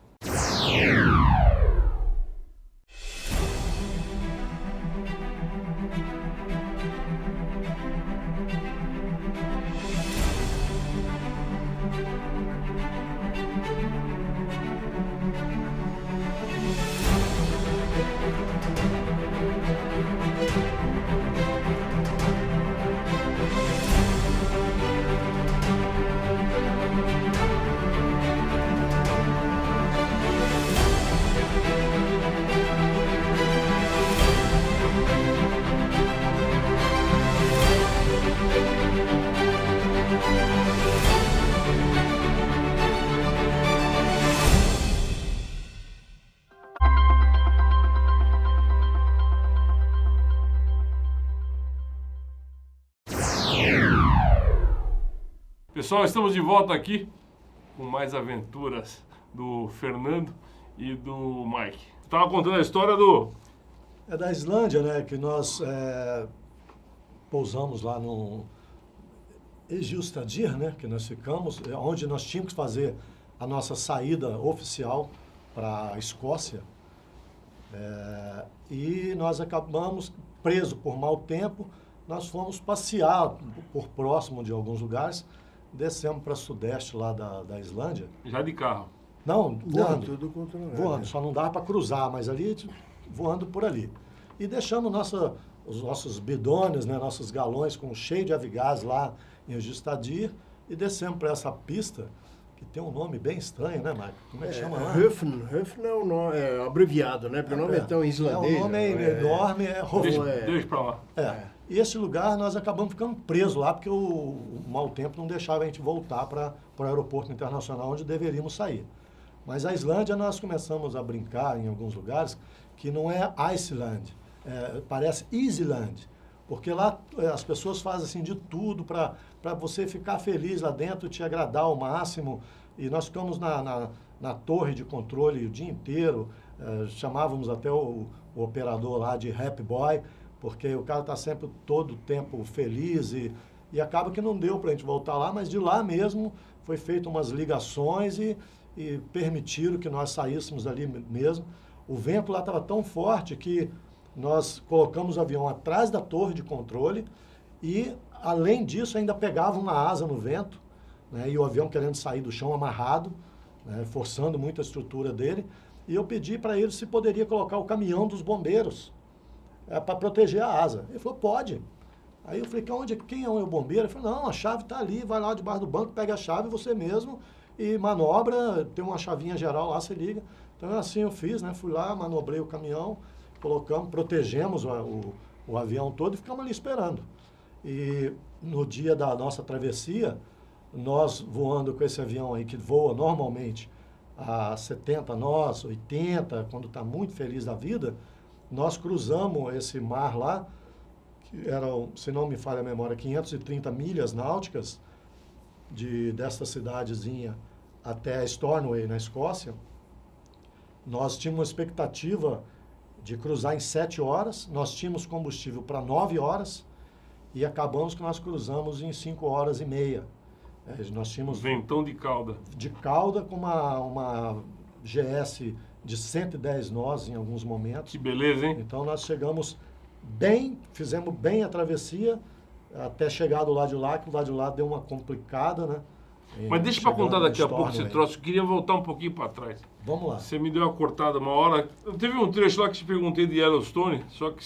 Pessoal, estamos de volta aqui com mais aventuras do Fernando e do Mike. Estava contando a história do... É da Islândia, né? Que nós pousamos lá no Egilstadir, né? Que nós ficamos, onde nós tínhamos que fazer a nossa saída oficial para a Escócia. E nós acabamos presos por mau tempo. Nós fomos passear por próximo de alguns lugares. Descemos para sudeste lá da Islândia. Já de carro. Não, voando. Tudo controlado. Voando, só não dava para cruzar, mas ali, voando por ali. E deixamos os nossos bidones, né, nossos galões cheio de avigás lá em Egilstadir e descemos para essa pista, que tem um nome bem estranho, né, Marco? Como é que chama lá? Höfn é o nome, abreviado, né? Porque o nome é tão islandês. O nome enorme, Deixa para lá. E esse lugar nós acabamos ficando presos lá, porque o mau tempo não deixava a gente voltar para o aeroporto internacional onde deveríamos sair. Mas a Islândia nós começamos a brincar em alguns lugares que não é Iceland, parece Easyland, porque lá as pessoas fazem assim de tudo para você ficar feliz lá dentro, te agradar ao máximo. E nós ficamos na torre de controle o dia inteiro, chamávamos até o operador lá de Happy Boy, porque o cara está sempre todo o tempo feliz e acaba que não deu para a gente voltar lá, mas de lá mesmo foi feito umas ligações e permitiram que nós saíssemos ali mesmo. O vento lá estava tão forte que nós colocamos o avião atrás da torre de controle e, além disso, ainda pegava uma asa no vento, né, e o avião querendo sair do chão amarrado, né, forçando muito a estrutura dele. E eu pedi para ele se poderia colocar o caminhão dos bombeiros para proteger a asa. Ele falou, pode. Aí eu falei, quem é o bombeiro? Ele falou, não, a chave está ali, vai lá debaixo do banco, pega a chave você mesmo e manobra, tem uma chavinha geral lá, você liga. Então assim eu fiz, né? Fui lá, manobrei o caminhão, colocamos, protegemos o avião todo e ficamos ali esperando. E no dia da nossa travessia, nós voando com esse avião aí que voa normalmente a 70 nós, 80, quando está muito feliz da vida, nós cruzamos esse mar lá, que eram, se não me falha a memória, 530 milhas náuticas dessa cidadezinha até Stornoway, na Escócia. Nós tínhamos uma expectativa de cruzar em 7 horas, nós tínhamos combustível para 9 horas e acabamos que nós cruzamos em 5 horas e meia. Nós tínhamos... Ventão de cauda. De cauda com uma GS de 110 nós em alguns momentos. Que beleza, hein? Então nós chegamos bem, fizemos bem a travessia, até chegar do lado de lá, que o lado de lá deu uma complicada, né? Mas deixa para contar daqui a pouco esse troço. Eu queria voltar um pouquinho para trás. Vamos lá. Você me deu uma cortada uma hora. Teve um trecho lá que te perguntei de Yellowstone, só que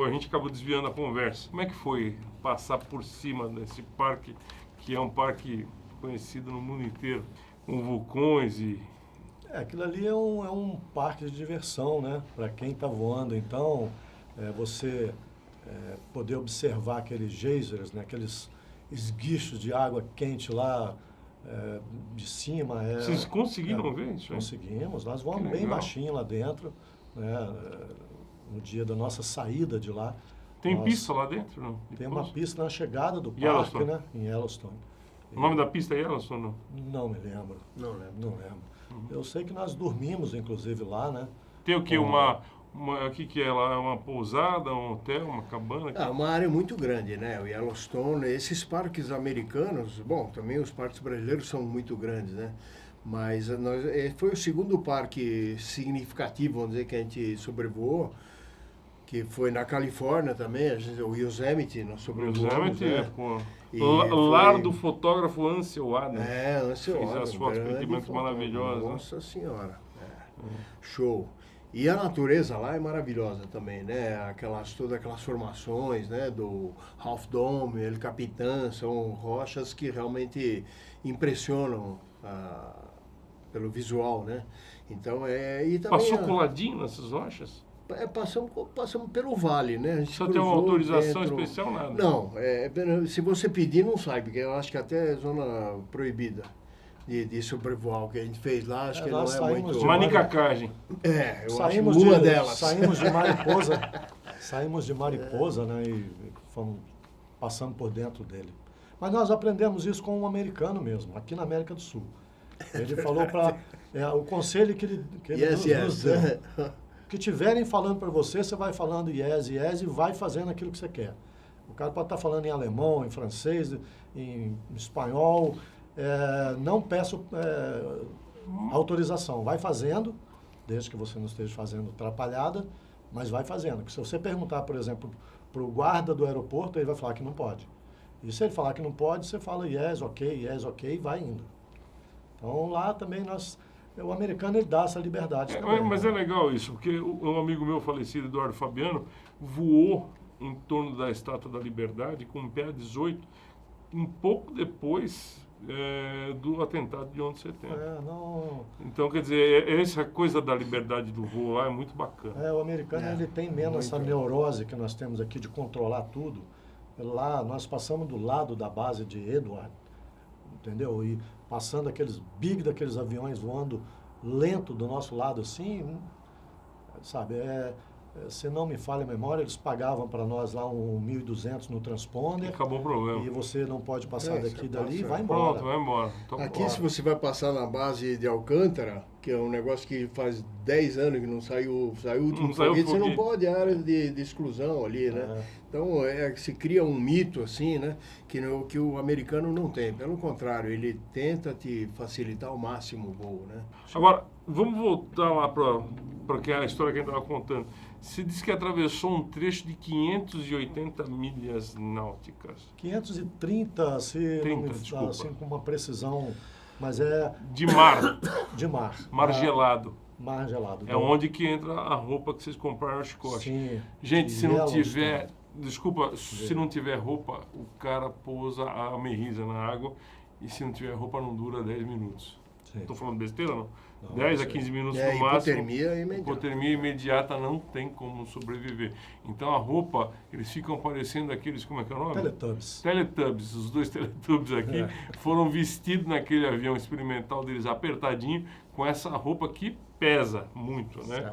a gente acabou desviando a conversa. Como é que foi passar por cima desse parque, que é um parque conhecido no mundo inteiro, com vulcões e... Aquilo ali é um parque de diversão, né? Para quem está voando. Então, você poder observar aqueles geysers, né? Aqueles esguichos de água quente lá de cima. Vocês conseguiram ver isso? Conseguimos. Nós voamos bem baixinho lá dentro, né? No dia da nossa saída de lá. Tem pista lá dentro? Não? Tem uma pista na chegada do parque, Yellowstone. né? Em Yellowstone. O nome da pista é Yellowstone? Não? Não me lembro. Não lembro. Eu sei que nós dormimos, inclusive, lá, né? Tem o quê? O que é lá? Uma pousada, um hotel, uma cabana? Uma área muito grande, né? O Yellowstone, esses parques americanos, bom, também os parques brasileiros são muito grandes, né? Mas foi o segundo parque significativo, vamos dizer, que a gente sobrevoou, que foi na Califórnia também, o Yosemite, nós sobrevoamos, né? Lar do fotógrafo Ansel Adams. Ansel Adams. Fez as fotos muito maravilhosas. Nossa Senhora. Show. E a natureza lá é maravilhosa também, né? Todas aquelas formações, né? Do Half Dome, El Capitan, são rochas que realmente impressionam pelo visual, né? Então, e também Passou coladinho nessas rochas? Passamos pelo vale, né? A gente só tem uma autorização especial, nada? Não, se você pedir, não sai, porque eu acho que até é zona proibida de sobrevoar. O que a gente fez lá, acho que não é muito... Manicacagem. Eu acho uma delas. Saímos de Mariposa, né? E fomos passando por dentro dele. Mas nós aprendemos isso com um americano mesmo, aqui na América do Sul. Ele falou para... o conselho que ele nos deu. O que tiverem falando para você, você vai falando yes, yes e vai fazendo aquilo que você quer. O cara pode estar falando em alemão, em francês, em espanhol. Não peço autorização. Vai fazendo, desde que você não esteja fazendo atrapalhada, mas vai fazendo. Porque se você perguntar, por exemplo, para o guarda do aeroporto, ele vai falar que não pode. E se ele falar que não pode, você fala yes, ok, e vai indo. Então lá também o americano ele dá essa liberdade também. Mas é legal isso, porque um amigo meu falecido, Eduardo Fabiano, voou em torno da Estátua da Liberdade com o PA-18 um pouco depois do atentado de 11 de setembro. Então, quer dizer, essa coisa da liberdade do voo lá é muito bacana. O americano ele tem menos essa neurose que nós temos aqui de controlar tudo. Lá, nós passamos do lado da base de Edward, entendeu? E passando daqueles aviões voando lento do nosso lado assim, sabe? Se não me falha a memória, eles pagavam para nós lá 1.200 no transponder. Acabou o problema. E você não pode passar daqui e dali e vai embora. Pronto, vai embora. Então, aqui, se você vai passar na base de Alcântara, que é um negócio que faz 10 anos que não saiu o último foguete, você não pode, a área de exclusão ali, né? Então, se cria um mito, assim, né? Que o americano não tem. Pelo contrário, ele tenta te facilitar ao máximo o voo, né? Agora, vamos voltar lá para a história que a gente estava contando. Você disse que atravessou um trecho de 580 milhas náuticas. 530, assim, com uma precisão, mas é... De mar. De mar. Mar gelado. Mar gelado. É onde que entra a roupa que vocês compraram nas costas. Sim. Gente, se não tiver... Desculpa, se não tiver roupa, o cara pousa a merriza na água e se não tiver roupa não dura 10 minutos. Estou falando besteira, não? 10 a 15 minutos no máximo. Hipotermia imediata não tem como sobreviver. Então a roupa, eles ficam parecendo aqueles, como é que é o nome? Teletubbies. Os dois Teletubbies aqui foram vestidos naquele avião experimental deles apertadinho, com essa roupa que pesa muito, né?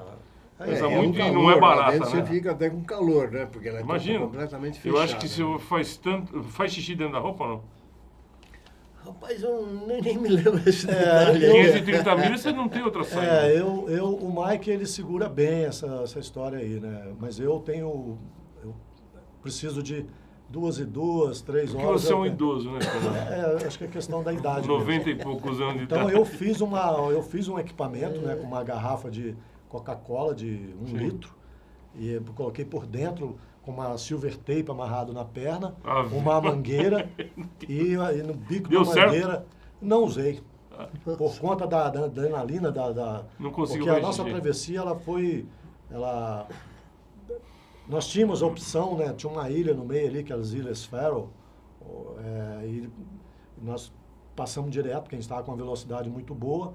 Pesa muito e não é barata, né? Você fica até com calor, né? Porque ela é completamente fechada. Eu acho que se faz xixi dentro da roupa, não? Rapaz, eu nem me lembro desse detalhe. 530 milhas, você não tem outra saída. O Mike, ele segura bem essa história aí, né? Mas eu preciso de 2 e 2, 3 horas. Porque você é um idoso, né? Acho que é questão da idade 90 e poucos anos de idade. Então eu fiz um equipamento, né? Com uma garrafa de Coca-Cola de 1 litro. E eu coloquei por dentro com uma silver tape amarrado na perna, uma mangueira e no bico da mangueira não usei. Por conta da adrenalina, não consigo. Porque a nossa travessia, nós tínhamos a opção, né? Tinha uma ilha no meio ali, que era as Ilhas Faroe, e nós passamos direto, porque a gente estava com uma velocidade muito boa.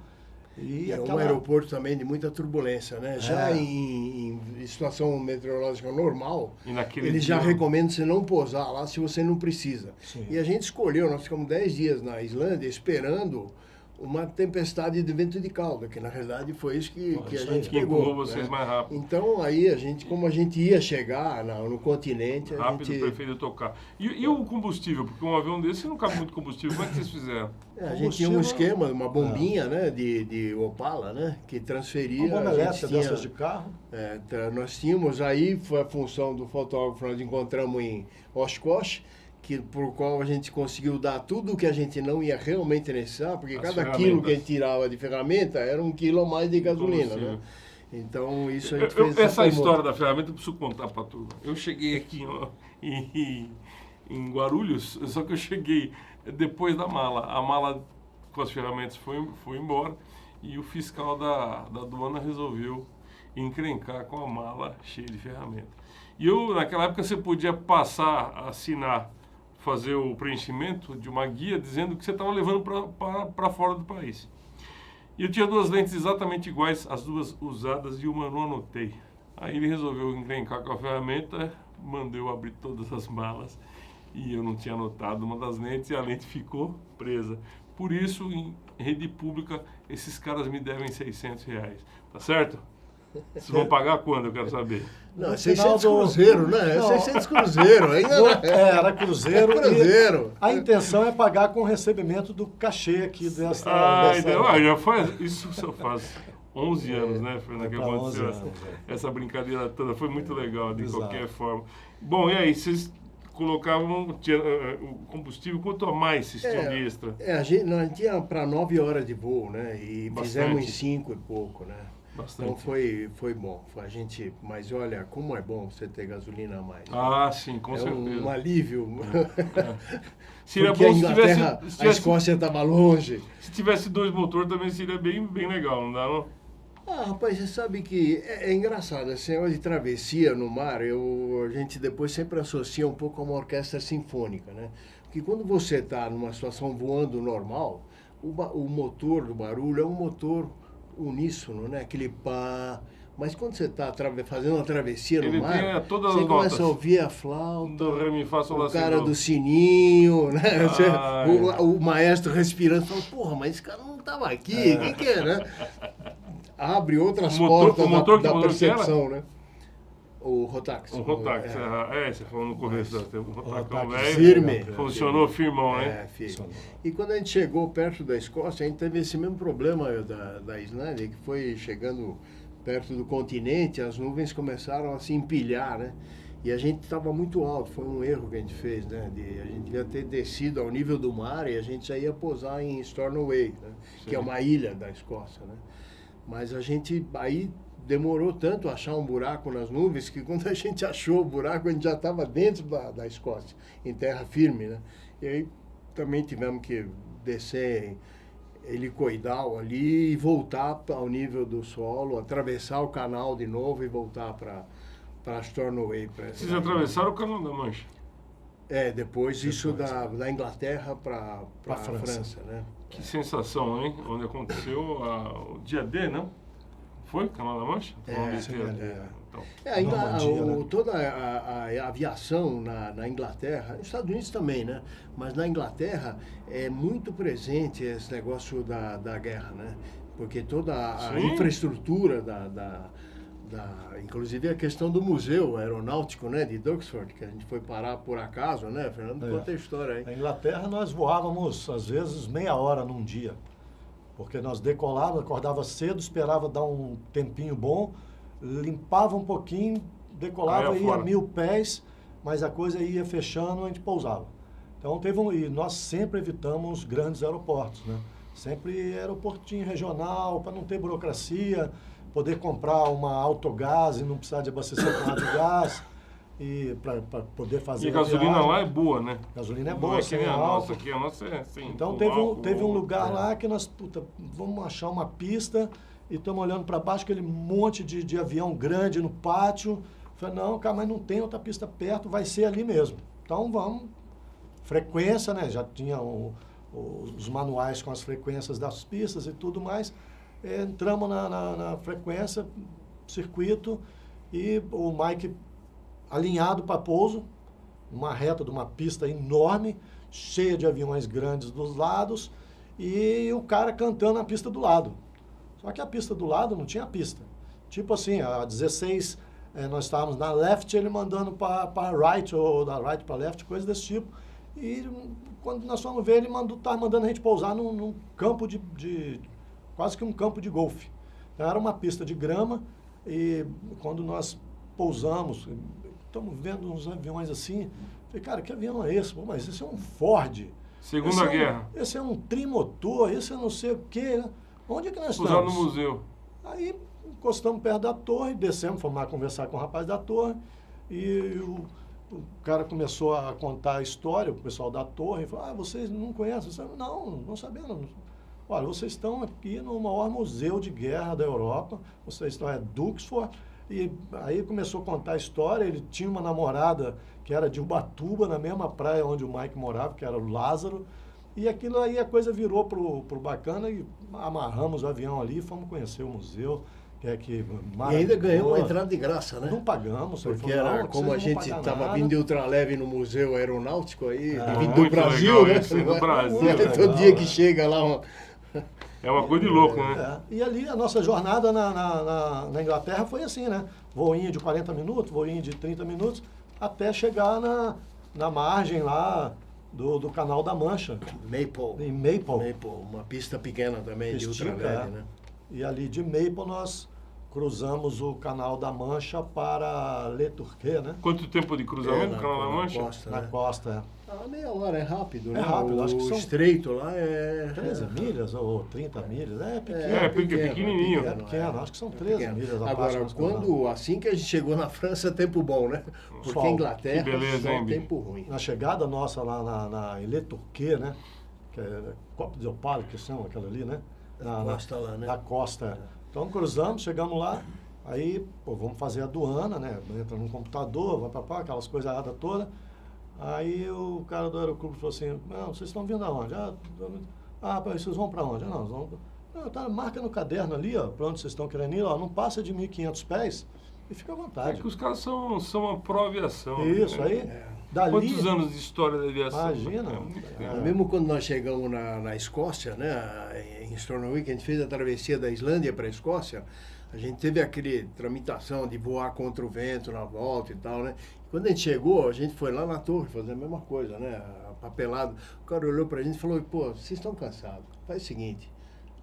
E um aeroporto também de muita turbulência, né? Já em situação meteorológica normal, eles já recomendam você não pousar lá se você não precisa. Sim. E a gente escolheu, nós ficamos 10 dias na Islândia esperando uma tempestade de vento de cauda, que na realidade foi isso que a gente pegou. Empurrou vocês mais rápido. Então aí como a gente ia chegar no continente... Rápido, preferiu tocar. E o combustível? Porque um avião desse não cabe muito combustível. Como é que vocês fizeram? A gente tinha um esquema, uma bombinha, né, de Opala, né, que transferia... Uma bomba elétrica dessas de carro. Nós tínhamos aí, foi a função do fotógrafo, nós encontramos em Oshkosh, por qual a gente conseguiu dar tudo o que a gente não ia realmente necessitar, porque cada quilo que a gente tirava de ferramenta era 1 quilo a mais de gasolina, né? Então, isso a gente fez... Essa história da ferramenta eu preciso contar para a turma. Eu cheguei aqui em Guarulhos, só que eu cheguei depois da mala. A mala com as ferramentas foi embora e o fiscal da aduana resolveu encrencar com a mala cheia de ferramenta. E naquela época, você podia passar, assinar, fazer o preenchimento de uma guia dizendo que você estava levando para fora do país. E eu tinha 2 lentes exatamente iguais, as 2 usadas e uma eu não anotei. Aí ele resolveu encrencar com a ferramenta, mandou eu abrir todas as malas e eu não tinha anotado uma das lentes e a lente ficou presa. Por isso, em rede pública, esses caras me devem R$600, tá certo? Vocês vão pagar quando, eu quero saber? Não, No 600 final do- cruzeiro, né? Não. 600 cruzeiro, ainda não Era cruzeiro. É cruzeiro. E a intenção é pagar com o recebimento do cachê aqui dessa... Já faz, isso só faz 11 anos, né, Fernando, que pra 11 aconteceu anos, essa brincadeira toda. Foi muito legal, de Exato. qualquer forma. Bom, e aí, vocês colocavam o combustível, quanto a mais vocês tinham de extra? Nós tinha para 9 horas de voo, né? E Bastante. fizemos em 5 e pouco, né? Bastante. Então foi bom. Mas olha, como é bom você ter gasolina a mais. Ah, sim, com é certeza. um alívio. Seria Porque bom a se Inglaterra, tivesse, a Escócia estava longe. se tivesse 2 motores também seria bem legal, não dá não? Rapaz, você sabe que é engraçado, esse negócio de travessia no mar, a gente depois sempre associa um pouco a uma orquestra sinfônica, né? Porque quando você está numa situação voando normal, o motor do barulho é um motor uníssono, né? Aquele pá. Mas quando você está fazendo uma travessia no Ele mar, tem todas você as começa notas. a ouvir a flauta, Do ré, mi, fá, sol, lá, o si, cara do. do sininho, né? Ai. O maestro respirando, fala, porra, mas esse cara não estava aqui, quem que é, né? Abre outras O motor- portas o motor da que motor que era? percepção, né? O Rotax. Um Rotax, você falou no começo, tem um Rotacão Rotax velho. firme. Funcionou firmão, né? Filho. Funcionou. E quando a gente chegou perto da Escócia, a gente teve esse mesmo problema da Islândia, que foi chegando perto do continente, as nuvens começaram a se empilhar, né? E a gente estava muito alto, foi um erro que a gente fez, né? A gente devia ter descido ao nível do mar e a gente já ia pousar em Stornoway, né? Que é uma ilha da Escócia, né? Mas a gente aí demorou tanto a achar um buraco nas nuvens que quando a gente achou o buraco, a gente já estava dentro da Escócia, em terra firme, né? E aí também tivemos que descer helicoidal ali e voltar ao nível do solo, atravessar o canal de novo e voltar para Stornoway. Vocês atravessaram o Canal da Mancha. Depois isso da Inglaterra para a França, né? Que sensação, hein? Onde aconteceu o dia D, não? Foi? Canal da Mancha? sim, ali, Então. Normandia, né? Toda a aviação na Inglaterra, nos Estados Unidos também, né? Mas na Inglaterra é muito presente esse negócio da guerra, né? Porque toda a Sim. infraestrutura inclusive a questão do museu aeronáutico, né, de Duxford, que a gente foi parar por acaso, né, Fernando? Conta a história aí. Na Inglaterra nós voávamos, às vezes, meia hora num dia. Porque nós decolávamos, acordava cedo, esperava dar um tempinho bom, limpava um pouquinho, decolava, Aí é ia a fora. 1000 pés, mas a coisa ia fechando, a gente pousava. Então e nós sempre evitamos grandes aeroportos, né? Sempre aeroportinho regional, para não ter burocracia, poder comprar uma autogás e não precisar de abastecer com água de gás, e para poder fazer E a gasolina viagem. lá é boa, né? A gasolina é Não boa, é que sem nem a álcool. nossa aqui. A nossa é assim. Então com teve álcool, um lugar lá que nós, vamos achar uma pista e estamos olhando para baixo, aquele monte de avião grande no pátio. Falei, não, cara, mas não tem outra pista perto, vai ser ali mesmo. Então vamos, frequência, né? Já tinha os manuais com as frequências das pistas e tudo mais. Entramos na frequência, circuito, e o Mike alinhado para pouso, uma reta de uma pista enorme, cheia de aviões grandes dos lados, e o cara cantando na pista do lado. Só que a pista do lado não tinha pista. Tipo assim, a 16, nós estávamos na left, ele mandando para right, ou da right para left, coisa desse tipo. E quando nós fomos ver, ele estava mandando a gente pousar num campo quase que um campo de golfe. Então, era uma pista de grama, e quando nós pousamos, estamos vendo uns aviões assim, falei, cara, que avião é esse? Pô, mas esse é um Ford. Segunda Guerra. Esse é um trimotor, esse é não sei o quê. Onde é que nós Usaram estamos? no museu. Aí encostamos perto da torre, descemos, fomos lá conversar com o rapaz da torre, e o cara começou a contar a história, o pessoal da torre, falou, vocês não conhecem? Não sabemos. Olha, vocês estão aqui no maior museu de guerra da Europa, vocês estão Duxford, e aí começou a contar a história, ele tinha uma namorada que era de Ubatuba, na mesma praia onde o Mike morava, que era o Lázaro, e aquilo aí a coisa virou pro bacana, e amarramos o avião ali, fomos conhecer o museu, que E ainda ganhamos uma entrada de graça, né? Não pagamos. Porque falou, era não, como a vocês não gente vão pagar estava nada. vindo de ultraleve no Museu Aeronáutico aí, vindo do muito Brasil, legal né? isso, do Brasil. Não é todo dia que chega lá É uma coisa de louco, né? E ali a nossa jornada na Inglaterra foi assim, né? Voinho de 40 minutos, voinho de 30 minutos, até chegar na margem lá do Canal da Mancha. Maple. Em Maple. Uma pista pequena também, de ultraleve, né? E ali de Maple nós cruzamos o Canal da Mancha para Le Tourquet, né? Quanto tempo de cruzamento do Canal da Mancha? Costa, Na né? costa, Meia hora, é rápido, né? rápido, acho que o são estreito lá é... 13 milhas ou 30 milhas, é pequeno. É, pequenininho. É pequeno, acho que são 13 milhas. a parte Agora, nacional. assim que a gente chegou na França, tempo bom, né? Porque Sol. a Inglaterra, Que beleza, só hein, Bi? tempo ruim. Na chegada nossa lá na Le Tourquet, né? Que é Copo de Opale, que são aquela ali, né? Costa lá, né? Na costa. Então cruzamos, chegamos lá, aí, pô, vamos fazer a aduana, né? Entra num computador, vai pra aquelas coisas todas. Aí o cara do aeroclube falou assim, não, vocês estão vindo aonde? Vocês vão pra onde? Não, vamos... Não, tá, marca no caderno ali, ó, pra onde vocês estão querendo ir, ó, não passa de 1.500 pés e fica à É vontade. que os caras são a pró-aviação. Isso, né? aí, dali... Quantos anos de história da aviação? Imagina. É muito tempo. Mesmo quando nós chegamos na Escócia, né, em Stornoway, a gente fez a travessia da Islândia para a Escócia, a gente teve aquele tramitação de voar contra o vento na volta e tal, né? Quando a gente chegou, a gente foi lá na torre fazer a mesma coisa, né? Papelado. O cara olhou pra gente e falou, pô, vocês estão cansados. Faz o seguinte,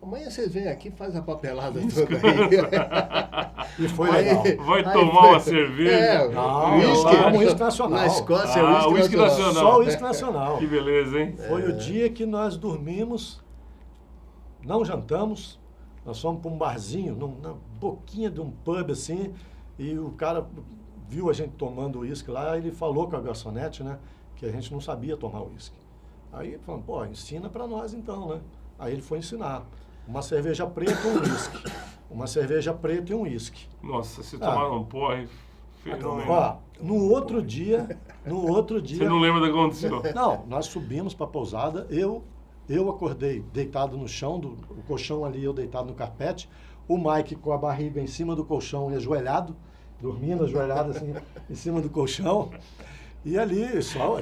amanhã vocês vêm aqui e faz a papelada toda aí. E foi legal. Vai tomar uma cerveja. Não, uísque. lá é um uísque nacional. Na Escócia é Ah, uísque uísque nacional. nacional. Só uísque nacional. Que beleza, hein? Foi o dia que nós dormimos, não jantamos, nós fomos para um barzinho, na boquinha de um pub assim, e o cara viu a gente tomando uísque lá, ele falou com a garçonete, né, que a gente não sabia tomar uísque. Aí ele falou, pô, ensina para nós então, né? Aí ele foi ensinar. Uma cerveja preta e um uísque. Uma cerveja preta e um uísque. Nossa, se tomaram um porre, fenômeno. Ó, no outro dia... Você não lembra do que aconteceu? Não, nós subimos para a pousada, eu acordei deitado no chão, o colchão ali, eu deitado no carpete, o Mike com a barriga em cima do colchão e ajoelhado, dormindo ajoelhado assim, em cima do colchão. E ali, só.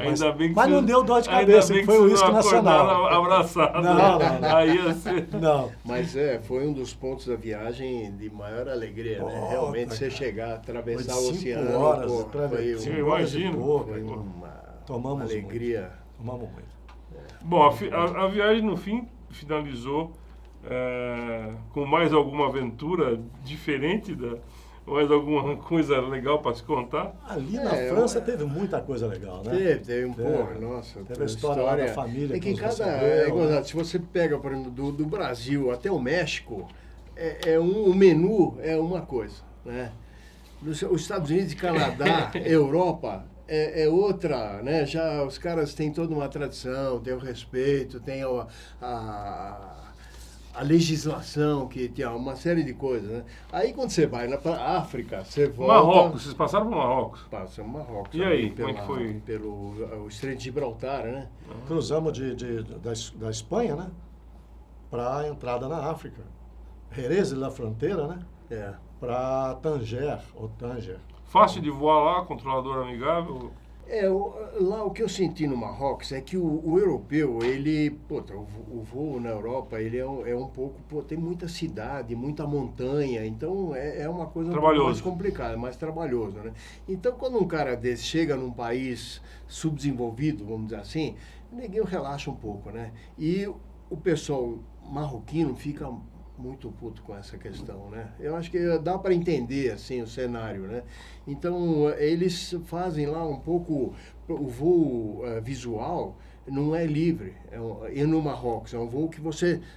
Mas não deu dor de cabeça, que foi o uísque nacional. Abraçado. Não. Aí ia ser... Não. Mas foi um dos pontos da viagem de maior alegria, né? Realmente você chegar, atravessar o oceano. Horas, eu imagino. Foi uma Tomamos alegria. Tomamos muito. Bom, a viagem no fim finalizou com mais alguma aventura diferente mais alguma coisa legal para se contar? Ali na França teve muita coisa legal, né? Teve um pouco, nossa. Teve a história lá da família. É que se você pega, por exemplo, do Brasil até o México, o menu é uma coisa, né? Os Estados Unidos e Canadá, Europa, é outra, né? Já os caras têm toda uma tradição, tem o respeito, tem a legislação, que tem uma série de coisas, né? Aí quando você vai para África, você volta... Marrocos, vocês passaram por Marrocos? Passamos Marrocos. E aí, como é que foi? Pelo o Estreito de Gibraltar, né? Cruzamos da Espanha, né? Para a entrada na África. Jerez de la Fronteira, né? Para Tanger, ou Tanger. Fácil de voar lá, controlador amigável? Lá o que eu senti no Marrocos é que o europeu, ele, o voo na Europa, ele é um pouco, tem muita cidade, muita montanha, então é uma coisa um pouco mais complicada, mais trabalhoso, né? Então, quando um cara desse chega num país subdesenvolvido, vamos dizer assim, ninguém relaxa um pouco, né? E o pessoal marroquino fica muito puto com essa questão, né? Eu acho que dá para entender, assim, o cenário, né? Então, eles fazem lá um pouco, o voo visual não é livre, e no Marrocos, é um voo que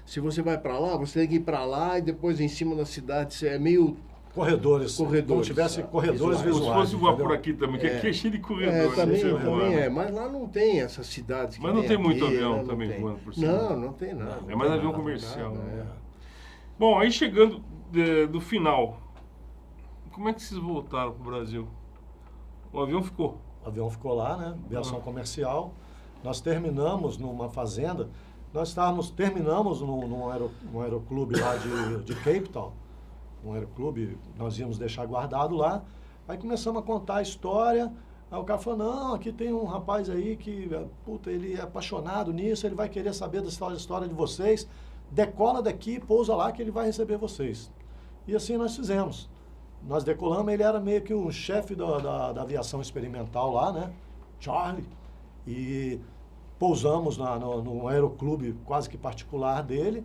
se você vai para lá, você tem que ir para lá e depois em cima da cidade, é meio... Corredores. Como se tivesse corredores visuais. Se fosse voar por aqui também, que aqui é cheio de corredores. Também mas lá não tem essas cidades que mas não tem muito aqui, avião né? também voando por cima. Não tem nada. É mais avião comercial. Nada, Bom, aí chegando do final, como é que vocês voltaram para o Brasil? O avião ficou? O avião ficou lá, né? Aviação comercial. Nós terminamos numa fazenda. Terminamos num aeroclube lá de Cape Town. Um aeroclube, nós íamos deixar guardado lá. Aí começamos a contar a história. Aí o cara falou, não, aqui tem um rapaz aí que, ele é apaixonado nisso, ele vai querer saber da história de vocês. decola daqui, pousa lá que ele vai receber vocês. E assim nós fizemos. Nós decolamos, ele era meio que o chefe da aviação experimental lá, né? Charlie. E pousamos no aeroclube quase que particular dele.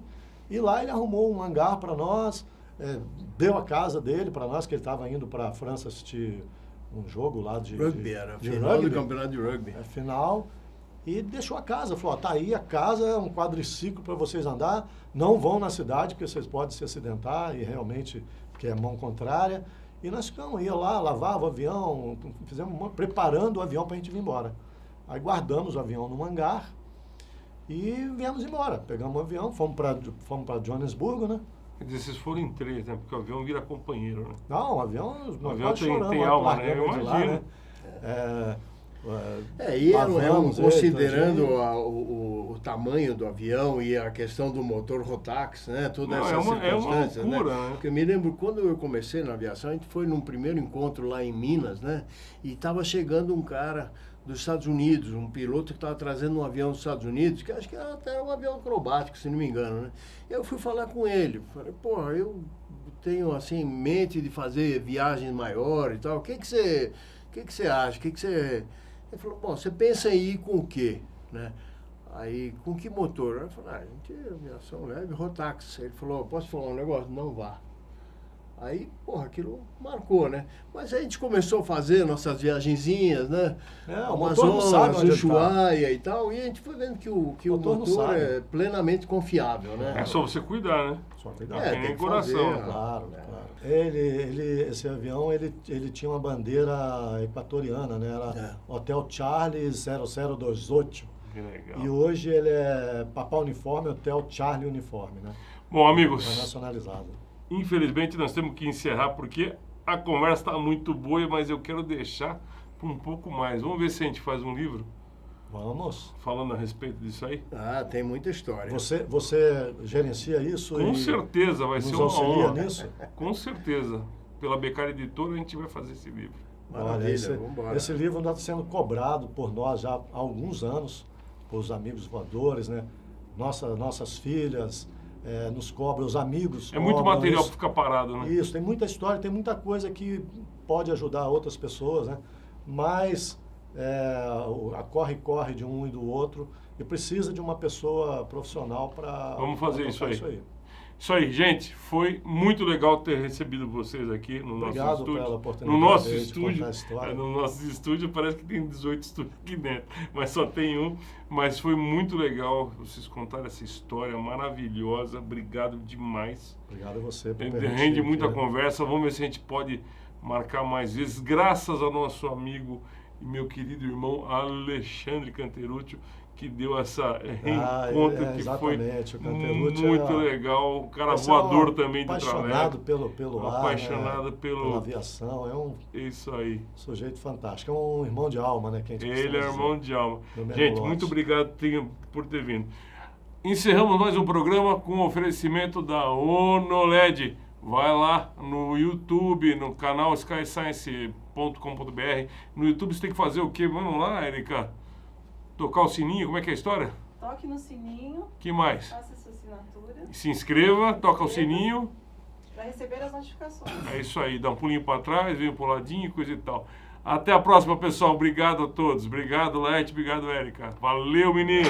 E lá ele arrumou um hangar para nós, deu a casa dele para nós, que ele estava indo para a França assistir um jogo lá de Rugby, era de final rugby. do campeonato de rugby. Final. E deixou a casa, falou, tá aí a casa, é um quadriciclo para vocês andar, não vão na cidade, porque vocês podem se acidentar, e realmente, porque é mão contrária. E nós ficamos, ia lá, lavava o avião, preparando o avião para a gente vir embora. Aí guardamos o avião num hangar e viemos embora. Pegamos o avião, fomos para Joanesburgo, né? Quer dizer, vocês foram em 3, né? Porque o avião vira companheiro, né? Não, o avião, nós tem alma, né? largamos de lá, Imagino. né? Considerando o tamanho do avião e a questão do motor Rotax, né? Todas essas circunstâncias, loucura, né? né? Porque eu me lembro, quando eu comecei na aviação, a gente foi num primeiro encontro lá em Minas, né? E estava chegando um cara dos Estados Unidos, um piloto que estava trazendo um avião dos Estados Unidos, que acho que era até um avião acrobático, se não me engano, né? Eu fui falar com ele, falei, porra, eu tenho, assim, mente de fazer viagens maiores e tal, o que você acha? Ele falou, bom, você pensa em ir com o quê, né? Aí, com que motor? Eu falei, a gente, aviação leve, Rotax. Ele falou, posso falar um negócio? Não vá. Aí, porra, aquilo marcou, né? Mas aí a gente começou a fazer nossas viagenzinhas, né? O motor não sabe onde Ushuaia e tal, e a gente foi vendo que o motor é plenamente confiável, né? É só você cuidar, né? Só cuidar. Tem tem que coração. fazer, Claro, claro. Esse avião, ele tinha uma bandeira equatoriana, né? Era Hotel Charlie 0028. Que legal. E hoje ele é Papá Uniforme, Hotel Charlie Uniforme, né? Bom, amigos, Internacionalizado. infelizmente nós temos que encerrar porque a conversa está muito boa, mas eu quero deixar para um pouco mais. Vamos ver se a gente faz um livro Vamos. falando a respeito disso aí? Ah, tem muita história. Você gerencia isso? Com certeza, vai ser nos uma auxilia honra. nisso? Com certeza. Pela Beccari Editora a gente vai fazer esse livro. Maravilha, vambora. Esse livro está sendo cobrado por nós já há alguns anos, por os amigos voadores, né? Nossas filhas nos cobram, os amigos É muito cobram material isso. para ficar parado, né? Isso, tem muita história, tem muita coisa que pode ajudar outras pessoas, né? Mas a corre de um e do outro e precisa de uma pessoa profissional para... Vamos fazer isso aí. Isso aí, gente. Foi muito legal ter recebido vocês aqui no nosso Obrigado estúdio. pela oportunidade No nosso de estúdio. contar a história. No nosso estúdio parece que tem 18 estúdios aqui dentro, mas só tem um. Mas foi muito legal vocês contarem essa história maravilhosa. Obrigado demais. Obrigado a você por Rende permitir muita que- conversa. Vamos ver se a gente pode marcar mais vezes. Graças ao nosso amigo e meu querido irmão Alexandre Canteruccio, que deu essa reencontro que foi exatamente. O Canteruccio muito legal. Um cara Esse voador também de apaixonado trabalho. pelo ar, Apaixonado né? pela pela aviação, é um Isso aí. sujeito fantástico, é um irmão de alma, né? Que a gente Ele é costuma irmão dizer. de alma. Do mesmo Gente, lote. muito obrigado por ter vindo. Encerramos mais um programa com o oferecimento da ONOLED. Vai lá no YouTube, no canal skyscience.com.br. No YouTube você tem que fazer o quê? Vamos lá, Erika? Tocar o sininho, como é que é a história? Toque no sininho, Que mais? faça sua assinatura Se inscreva, toca o sininho. para receber as notificações. É isso aí, dá um pulinho para trás, vem pro ladinho e coisa e tal. Até a próxima, pessoal. Obrigado a todos. Obrigado, Lete. Obrigado, Érica. Valeu, menino.